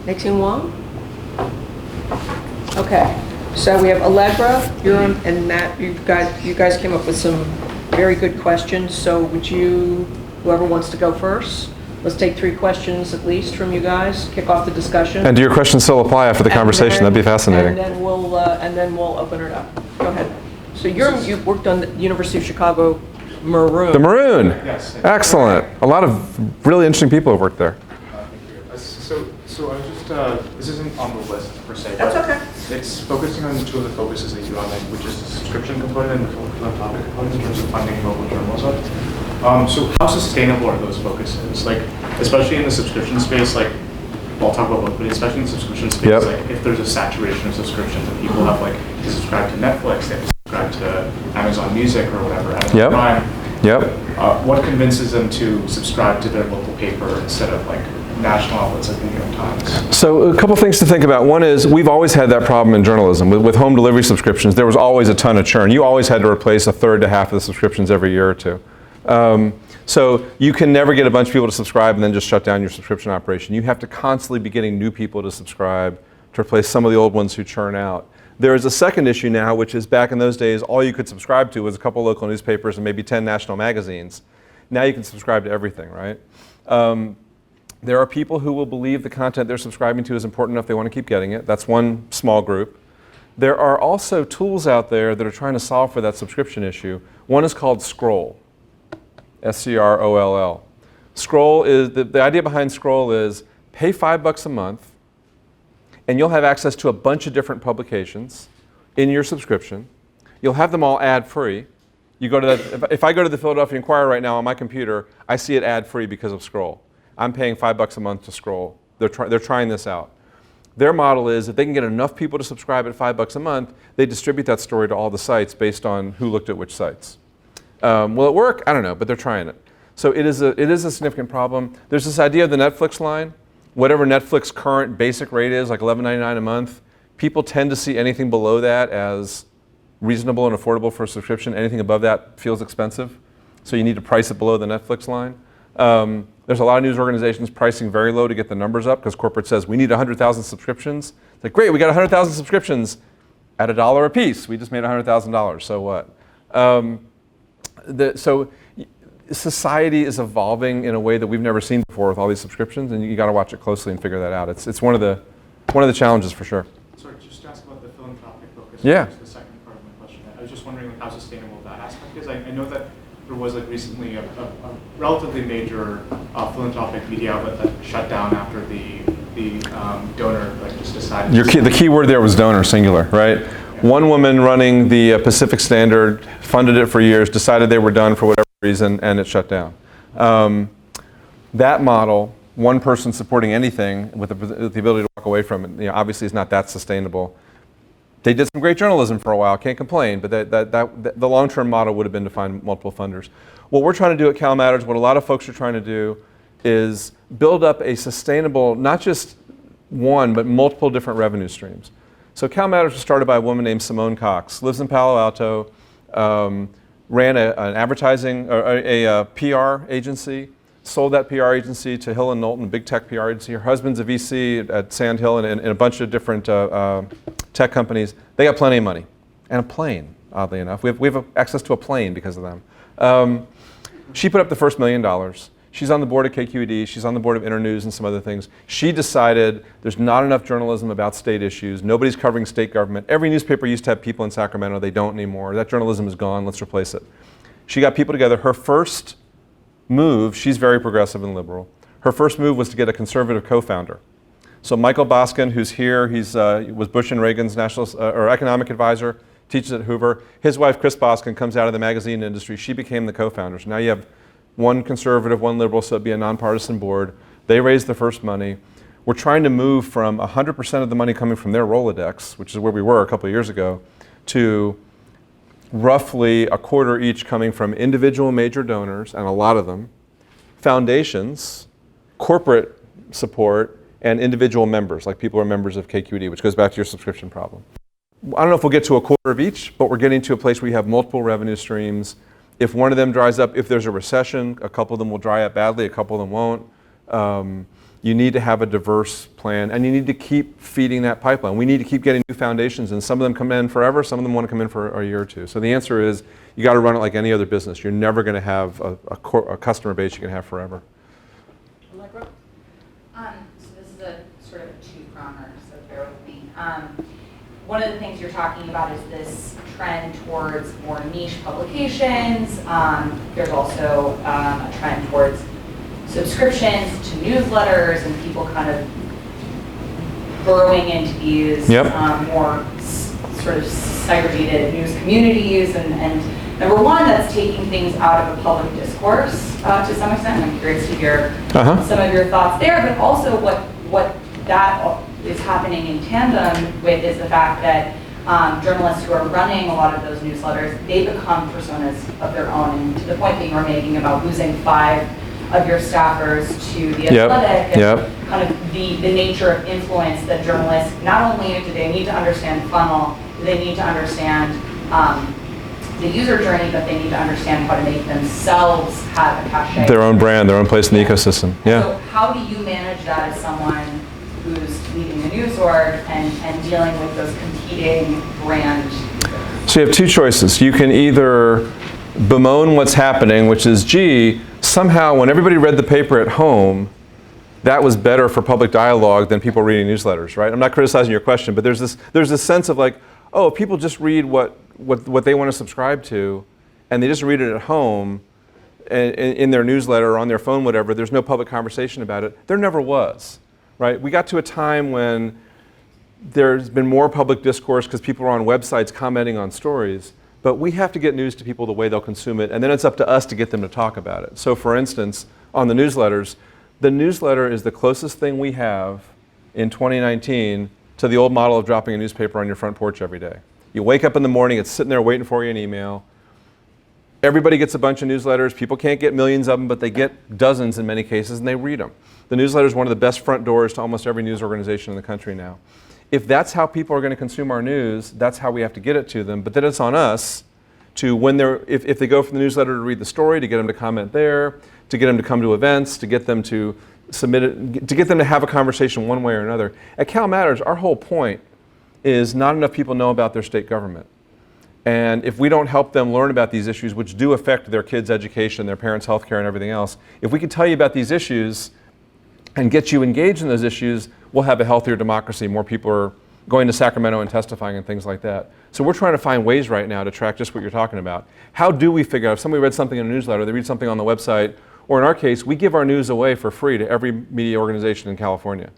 Maxine Wong. Okay. So we have Allegra, Urim, and Matt. You guys came up with some very good questions. So would you, whoever wants to go first, let's take 3 questions at least from you guys. Kick off the discussion. And do your questions still apply after the conversation? That'd be fascinating. And then we'll open it up. Go ahead. So you worked on the University of Chicago Maroon. The Maroon. Yes. Excellent. A lot of really interesting people have worked there. Thank you. So I was just, this isn't on the list per se. That's but okay. It's focusing on 2 of the focuses that you outlined, which is the subscription component and the philanthropic component in terms of funding local journalism. So how sustainable are those focuses? Like, especially in the subscription space, like, well, I'll talk about both, but especially in the subscription space, Yep. like, if there's a saturation of subscriptions and people have, like, they subscribe to Netflix, they subscribe to Amazon Music or whatever, Amazon Yep. Prime, Yep. what convinces them to subscribe to their local paper instead of, like, national outlets like the New York Times? So a couple things to think about. One is we've always had that problem in journalism. With home delivery subscriptions, there was always a ton of churn. You always had to replace a third to half of the subscriptions every year or two. So you can never get a bunch of people to subscribe and then just shut down your subscription operation. You have to constantly be getting new people to subscribe to replace some of the old ones who churn out. There is a second issue now, which is back in those days, all you could subscribe to was a couple local newspapers and maybe 10 national magazines. Now you can subscribe to everything, right? There are people who will believe the content they're subscribing to is important enough they want to keep getting it. That's one small group. There are also tools out there that are trying to solve for that subscription issue. One is called Scroll, S-C-R-O-L-L. Scroll is, the idea behind Scroll is pay $5 a month and you'll have access to a bunch of different publications in your subscription. You'll have them all ad-free. You go to that, if I go to the Philadelphia Inquirer right now on my computer, I see it ad-free because of Scroll. I'm paying $5 a month to Scroll. They're trying this out. Their model is if they can get enough people to subscribe at $5 a month, they distribute that story to all the sites based on who looked at which sites. Will it work? I don't know, but they're trying it. So it is a significant problem. There's this idea of the Netflix line. Whatever Netflix current basic rate is, like $11.99 a month, people tend to see anything below that as reasonable and affordable for a subscription. Anything above that feels expensive. So you need to price it below the Netflix line. There's a lot of news organizations pricing very low to get the numbers up because corporate says we need 100,000 subscriptions. It's like, great, we got 100,000 subscriptions at $1 a piece. We just made $100,000, so what? So society is evolving in a way that we've never seen before with all these subscriptions, and you got to watch it closely and figure that out. It's one of the challenges for sure. Sorry, just to ask about the philanthropic focus. Yeah. The second part of my question. I was just wondering like, how sustainable that aspect is. I know that there was like recently a relatively major philanthropic media outlet that shut down after the donor like just decided. The key word there was donor, singular, right? Yeah. One woman running the Pacific Standard funded it for years, decided they were done for whatever reason, and it shut down. That model, one person supporting anything with the ability to walk away from it, obviously is not that sustainable. They did some great journalism for a while, can't complain, but the long-term model would have been to find multiple funders. What we're trying to do at CalMatters, what a lot of folks are trying to do, is build up a sustainable, not just one, but multiple different revenue streams. So CalMatters was started by a woman named Simone Cox, lives in Palo Alto, ran an advertising, or a PR agency, sold that PR agency to Hill & Knowlton, a big tech PR agency. Her husband's a VC at Sand Hill and a bunch of different tech companies. They got plenty of money and a plane, oddly enough. We have access to a plane because of them. She put up the first $1 million. She's on the board of KQED. She's on the board of Internews and some other things. She decided there's not enough journalism about state issues. Nobody's covering state government. Every newspaper used to have people in Sacramento. They don't anymore. That journalism is gone. Let's replace it. She got people together. Her first move, she's very progressive and liberal. Her first move was to get a conservative co-founder. So Michael Boskin, who's here, he was Bush and Reagan's national or economic advisor, teaches at Hoover. His wife, Chris Boskin, comes out of the magazine industry. She became the co-founder. So now you have one conservative, one liberal, so it'd be a nonpartisan board. They raised the first money. We're trying to move from 100% of the money coming from their Rolodex, which is where we were a couple of years ago, to roughly a quarter each coming from individual major donors, and a lot of them, foundations, corporate support, and individual members, like people who are members of KQED, which goes back to your subscription problem. I don't know if we'll get to a quarter of each, but we're getting to a place where you have multiple revenue streams. If one of them dries up, if there's a recession, a couple of them will dry up badly, a couple of them won't. You need to have a diverse plan, and you need to keep feeding that pipeline. We need to keep getting new foundations, and some of them come in forever, some of them want to come in for a year or two. So the answer is, you got to run it like any other business. You're never going to have a customer base you can have forever. Allegra? So this is a sort of a two-pronger, so bear with me. One of the things you're talking about is this trend towards more niche publications. There's also a trend towards subscriptions to newsletters and people kind of burrowing into these more sort of segregated news communities. And number one, that's taking things out of a public discourse to some extent. I'm curious to hear some of your thoughts there, but also what that is happening in tandem with is the fact that journalists who are running a lot of those newsletters, they become personas of their own. And to the point that you were making about losing 5 of your staffers to the athletic and kind of the nature of influence that journalists, not only do they need to understand funnel, do they need to understand the user journey, but they need to understand how to make themselves have a cachet. Their own brand, their own place in the ecosystem. Yeah. So how do you manage that as someone who's leading a news org and dealing with those competing brand? So you have two choices. You can either bemoan what's happening, which is, gee, somehow when everybody read the paper at home, that was better for public dialogue than people reading newsletters, right? I'm not criticizing your question, but there's this sense of like, oh, if people just read what they want to subscribe to, and they just read it at home, in their newsletter or on their phone, whatever, there's no public conversation about it. There never was, right? We got to a time when there's been more public discourse because people are on websites commenting on stories, but we have to get news to people the way they'll consume it, and then it's up to us to get them to talk about it. So for instance, on the newsletters, the newsletter is the closest thing we have in 2019 to the old model of dropping a newspaper on your front porch every day. You wake up in the morning, it's sitting there waiting for you in email. Everybody gets a bunch of newsletters. People can't get millions of them, but they get dozens in many cases, and they read them. The newsletter is one of the best front doors to almost every news organization in the country now. If that's how people are going to consume our news, that's how we have to get it to them. But then it's on us to, when if they go from the newsletter to read the story, to get them to comment there, to get them to come to events, to get them to submit it, to get them to have a conversation one way or another. At CalMatters, our whole point is not enough people know about their state government. And if we don't help them learn about these issues, which do affect their kids' education, their parents' health care, and everything else, if we can tell you about these issues and get you engaged in those issues, we'll have a healthier democracy. More people are going to Sacramento and testifying and things like that. So we're trying to find ways right now to track just what you're talking about. How do we figure out, if somebody read something in a newsletter, they read something on the website, or in our case, we give our news away for free to every media organization in California.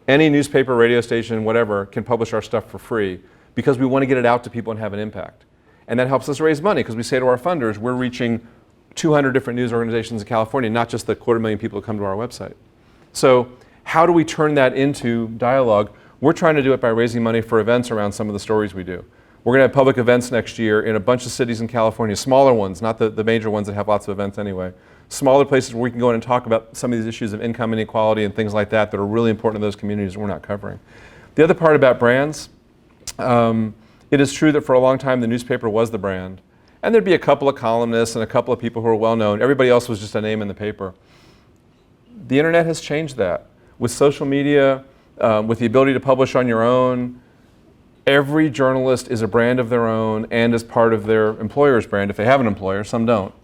Any newspaper, radio station, whatever, can publish our stuff for free because we want to get it out to people and have an impact. And that helps us raise money because we say to our funders, we're reaching 200 different news organizations in California, not just the 250,000 people who come to our website. So how do we turn that into dialogue? We're trying to do it by raising money for events around some of the stories we do. We're going to have public events next year in a bunch of cities in California, smaller ones, not the major ones that have lots of events anyway. Smaller places where we can go in and talk about some of these issues of income inequality and things like that that are really important to those communities that we're not covering. The other part about brands, it is true that for a long time the newspaper was the brand, And there'd be a couple of columnists and a couple of people who are well known. Everybody else was just a name in the paper. The internet has changed that. With social media, with the ability to publish on your own, every journalist is a brand of their own and is part of their employer's brand, if they have an employer, some don't.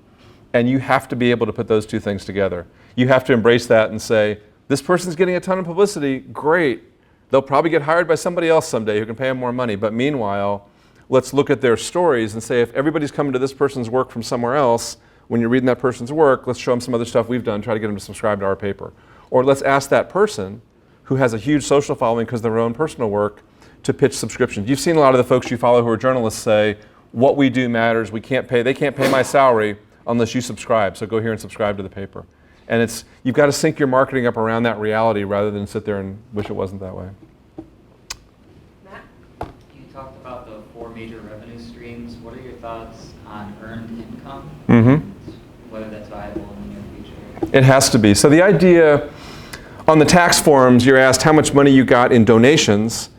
And you have to be able to put those two things together. You have to embrace that and say, this person's getting a ton of publicity, great. They'll probably get hired by somebody else someday who can pay them more money. But meanwhile, let's look at their stories and say, if everybody's coming to this person's work from somewhere else, when you're reading that person's work, let's show them some other stuff we've done, try to get them to subscribe to our paper. Or let's ask that person who has a huge social following because of their own personal work to pitch subscriptions. You've seen a lot of the folks you follow who are journalists say, what we do matters, they can't pay my salary unless you subscribe, so go here and subscribe to the paper. And you've got to sync your marketing up around that reality rather than sit there and wish it wasn't that way. Matt? You talked about the 4 major revenue streams. What are your thoughts on earned income? Whether that's viable in the near future? It has to be. So the idea, on the tax forms, you're asked how much money you got in donations,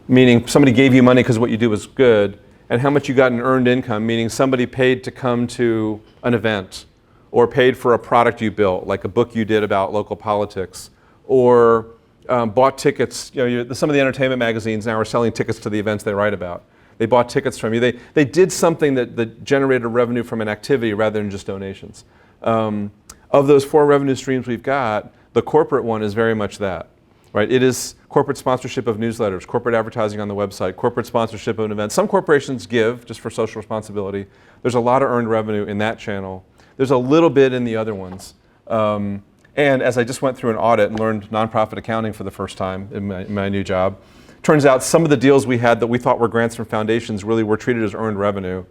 meaning somebody gave you money because what you do was good, and how much you got in earned income, meaning somebody paid to come to an event, or paid for a product you built, like a book you did about local politics, or bought tickets. Some of the entertainment magazines now are selling tickets to the events they write about. They bought tickets from you. They did something that generated revenue from an activity rather than just donations. Of those 4 revenue streams we've got, the corporate one is very much that. Right? It is corporate sponsorship of newsletters, corporate advertising on the website, corporate sponsorship of an event. Some corporations give just for social responsibility. There's a lot of earned revenue in that channel. There's a little bit in the other ones. And as I just went through an audit and learned nonprofit accounting for the first time in my new job, turns out some of the deals we had that we thought were grants from foundations really were treated as earned revenue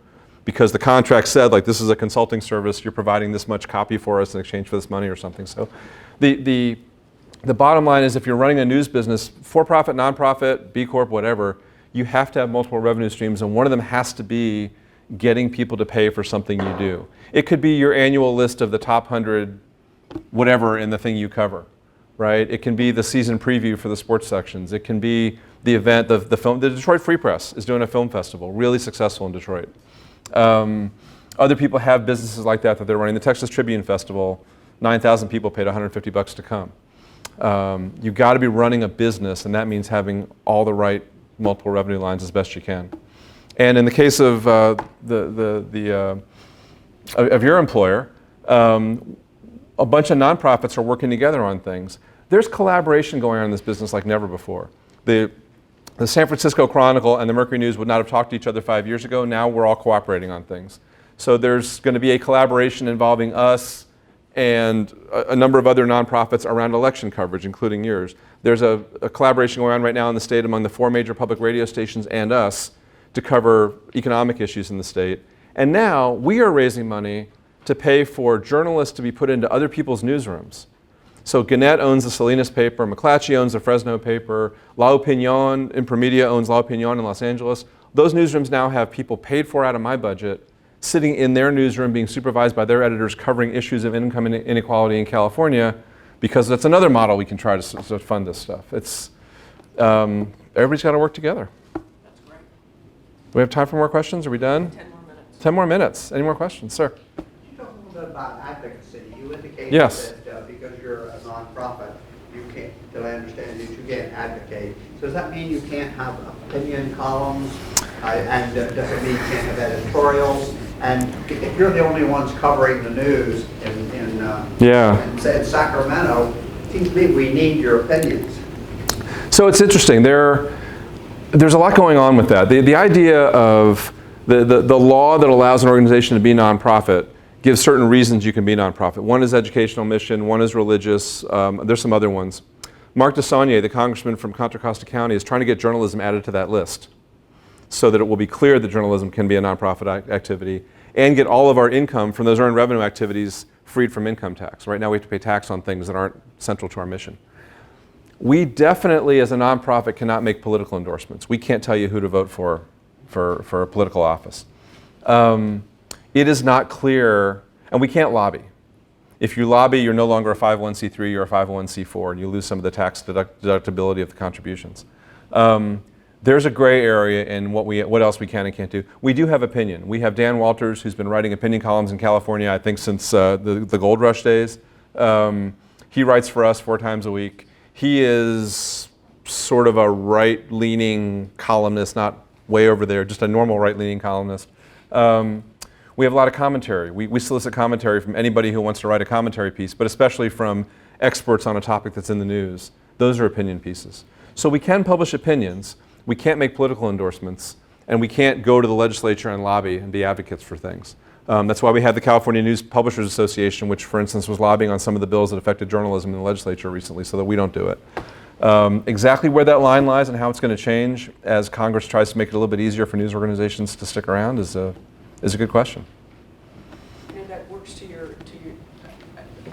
because the contract said, like, this is a consulting service, you're providing this much copy for us in exchange for this money or something. So the bottom line is if you're running a news business, for-profit, nonprofit, B Corp, whatever, you have to have multiple revenue streams, and one of them has to be getting people to pay for something you do. It could be your annual list of the top 100 whatever in the thing you cover, right? It can be the season preview for the sports sections. It can be the event, the film. The Detroit Free Press is doing a film festival, really successful in Detroit. Other people have businesses like that they're running. The Texas Tribune Festival, 9,000 people paid $150 to come. You've got to be running a business, and that means having all the right multiple revenue lines as best you can. And in the case of of your employer, a bunch of nonprofits are working together on things. There's collaboration going on in this business like never before. The San Francisco Chronicle and the Mercury News would not have talked to each other 5 years ago. Now we're all cooperating on things. So there's going to be a collaboration involving us and a number of other nonprofits around election coverage, including yours. There's a collaboration going on right now in the state among the 4 major public radio stations and us to cover economic issues in the state. And now we are raising money to pay for journalists to be put into other people's newsrooms. So Gannett owns the Salinas paper, McClatchy owns the Fresno paper, La Opinion, Impromedia owns La Opinion in Los Angeles. Those newsrooms now have people paid for out of my budget, sitting in their newsroom being supervised by their editors covering issues of income inequality in California, because that's another model we can try to fund this stuff. It's, everybody's got to work together. That's great. Do we have time for more questions? Are we done? 10 more minutes. 10 more minutes. Any more questions? Sir? Can you talk a little bit about advocacy? You indicated Yes. that because you're a nonprofit, you can't, till I understand it, you can't advocate. So does that mean you can't have opinion columns? And does it mean you can't have editorials? And if you're the only ones covering the news in Sacramento, it seems to me we need your opinions. So it's interesting. There's a lot going on with that. The idea of the law that allows an organization to be nonprofit gives certain reasons you can be nonprofit. One is educational mission, one is religious, there's some other ones. Mark DeSaulnier, the congressman from Contra Costa County, is trying to get journalism added to that list so that it will be clear that journalism can be a nonprofit activity and get all of our income from those earned revenue activities freed from income tax. Right now we have to pay tax on things that aren't central to our mission. We definitely, as a nonprofit, cannot make political endorsements. We can't tell you who to vote for a political office. It is not clear, and we can't lobby. If you lobby, you're no longer a 501c3, you're a 501c4, and you lose some of the tax deductibility of the contributions. there's a gray area in what else we can and can't do. We do have opinion. We have Dan Walters, who's been writing opinion columns in California, I think since the gold rush days. He writes for us 4 times a week. He is sort of a right-leaning columnist, not way over there, just a normal right-leaning columnist. We have a lot of commentary. We solicit commentary from anybody who wants to write a commentary piece, but especially from experts on a topic that's in the news. Those are opinion pieces. So we can publish opinions, we can't make political endorsements, and we can't go to the legislature and lobby and be advocates for things. That's why we have the California News Publishers Association, which, for instance, was lobbying on some of the bills that affected journalism in the legislature recently, so that we don't do it. Exactly where that line lies and how it's going to change as Congress tries to make it a little bit easier for news organizations to stick around is a good question. And that works to your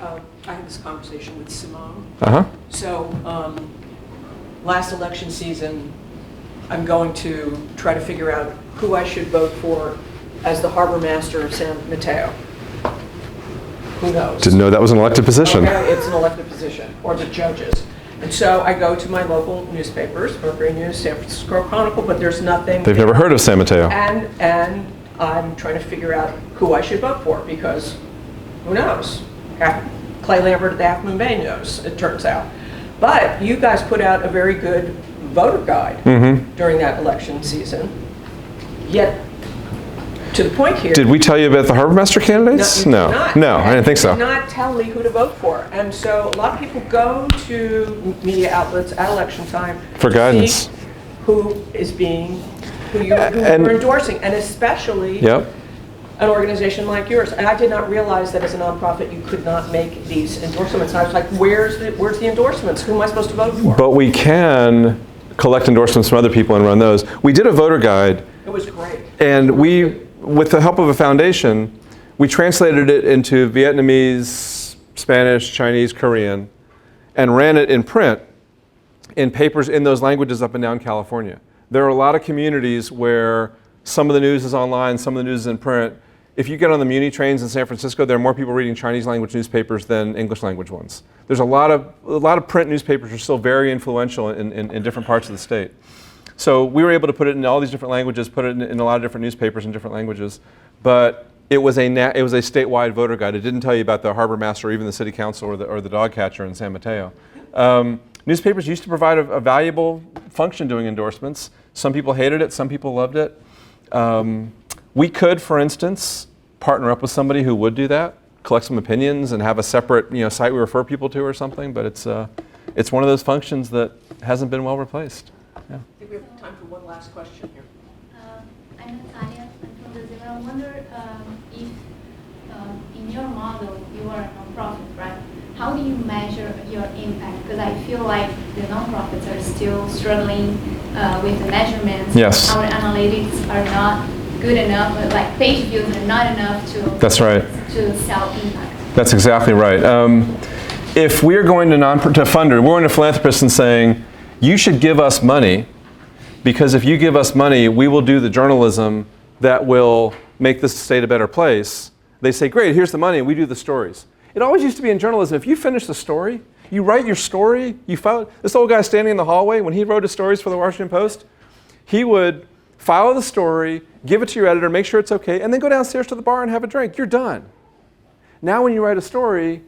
I had this conversation with Simone. Uh-huh. So last election season, I'm going to try to figure out who I should vote for as the harbor master of San Mateo. Who knows? Didn't know that was an elected position. Okay, it's an elected position, or the judges. And so I go to my local newspapers, Mercury News, San Francisco Chronicle, but there's nothing. They've never heard of San Mateo. And I'm trying to figure out who I should vote for, because who knows? Clay Lambert at the Half Moon Bay knows, it turns out. But you guys put out a very good voter guide during that election season. Yet, to the point here. Did we tell you about the harbor master candidates? No, you did not. No, I didn't think so. You did not tell me who to vote for. And so a lot of people go to media outlets at election time For to guidance. see who you're endorsing, and especially Yep. an organization like yours. And I did not realize that as a nonprofit you could not make these endorsements. And I was like, where's the endorsements? Who am I supposed to vote for? But we can collect endorsements from other people and run those. We did a voter guide, It was great. and we, with the help of a foundation, we translated it into Vietnamese, Spanish, Chinese, Korean, and ran it in print in papers in those languages up and down California. There are a lot of communities where some of the news is online, some of the news is in print. If you get on the Muni trains in San Francisco, there are more people reading Chinese language newspapers than English language ones. There's a lot of print newspapers are still very influential in different parts of the state. So we were able to put it in all these different languages, put it in a lot of different newspapers in different languages, but it was a statewide voter guide. It didn't tell you about the harbor master or even the city council or the dog catcher in San Mateo. Newspapers used to provide a valuable function doing endorsements. Some people hated it, some people loved it. We could, for instance, partner up with somebody who would do that, collect some opinions and have a separate site we refer people to or something, but it's one of those functions that hasn't been well replaced. Yeah. I think we have time for one last question here. I'm Natalia. I'm from Brazil. I wonder if in your model you are a nonprofit, right? How do you measure your impact? Because I feel like the nonprofits are still struggling with the measurements. Yes. Our analytics are not good enough, but like page views are not enough to. That's right. To sell impact. That's exactly right. If we're going to fund her, we're going to philanthropists and saying, you should give us money, because if you give us money, we will do the journalism that will make this state a better place. They say, great, here's the money, and we do the stories. It always used to be in journalism, if you finish the story, you write your story, you file. This old guy standing in the hallway, when he wrote his stories for the Washington Post, he would file the story, give it to your editor, make sure it's okay, and then go downstairs to the bar and have a drink. You're done. Now when you write a story,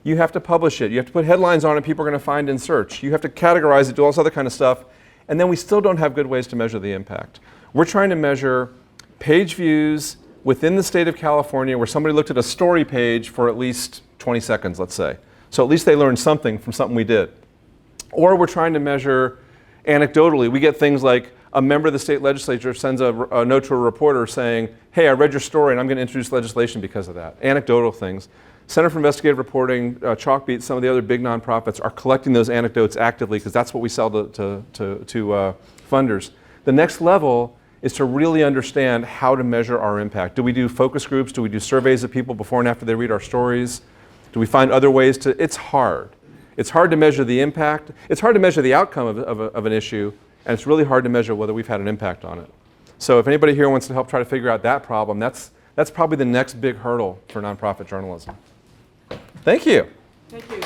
you have to publish it. You have to put headlines on it people are going to find in search. You have to categorize it, do all this other kind of stuff, and then we still don't have good ways to measure the impact. We're trying to measure page views within the state of California where somebody looked at a story page for at least 20 seconds, let's say. So at least they learned something from something we did. Or we're trying to measure anecdotally. We get things like a member of the state legislature sends a note to a reporter saying, hey, I read your story and I'm going to introduce legislation because of that. Anecdotal things. Center for Investigative Reporting, Chalkbeat, some of the other big nonprofits are collecting those anecdotes actively because that's what we sell to funders. The next level is to really understand how to measure our impact. Do we do focus groups? Do we do surveys of people before and after they read our stories? Do we find other ways to? It's hard. It's hard to measure the impact. It's hard to measure the outcome of an issue, and it's really hard to measure whether we've had an impact on it. So if anybody here wants to help try to figure out that problem, that's probably the next big hurdle for nonprofit journalism. Thank you. Thank you.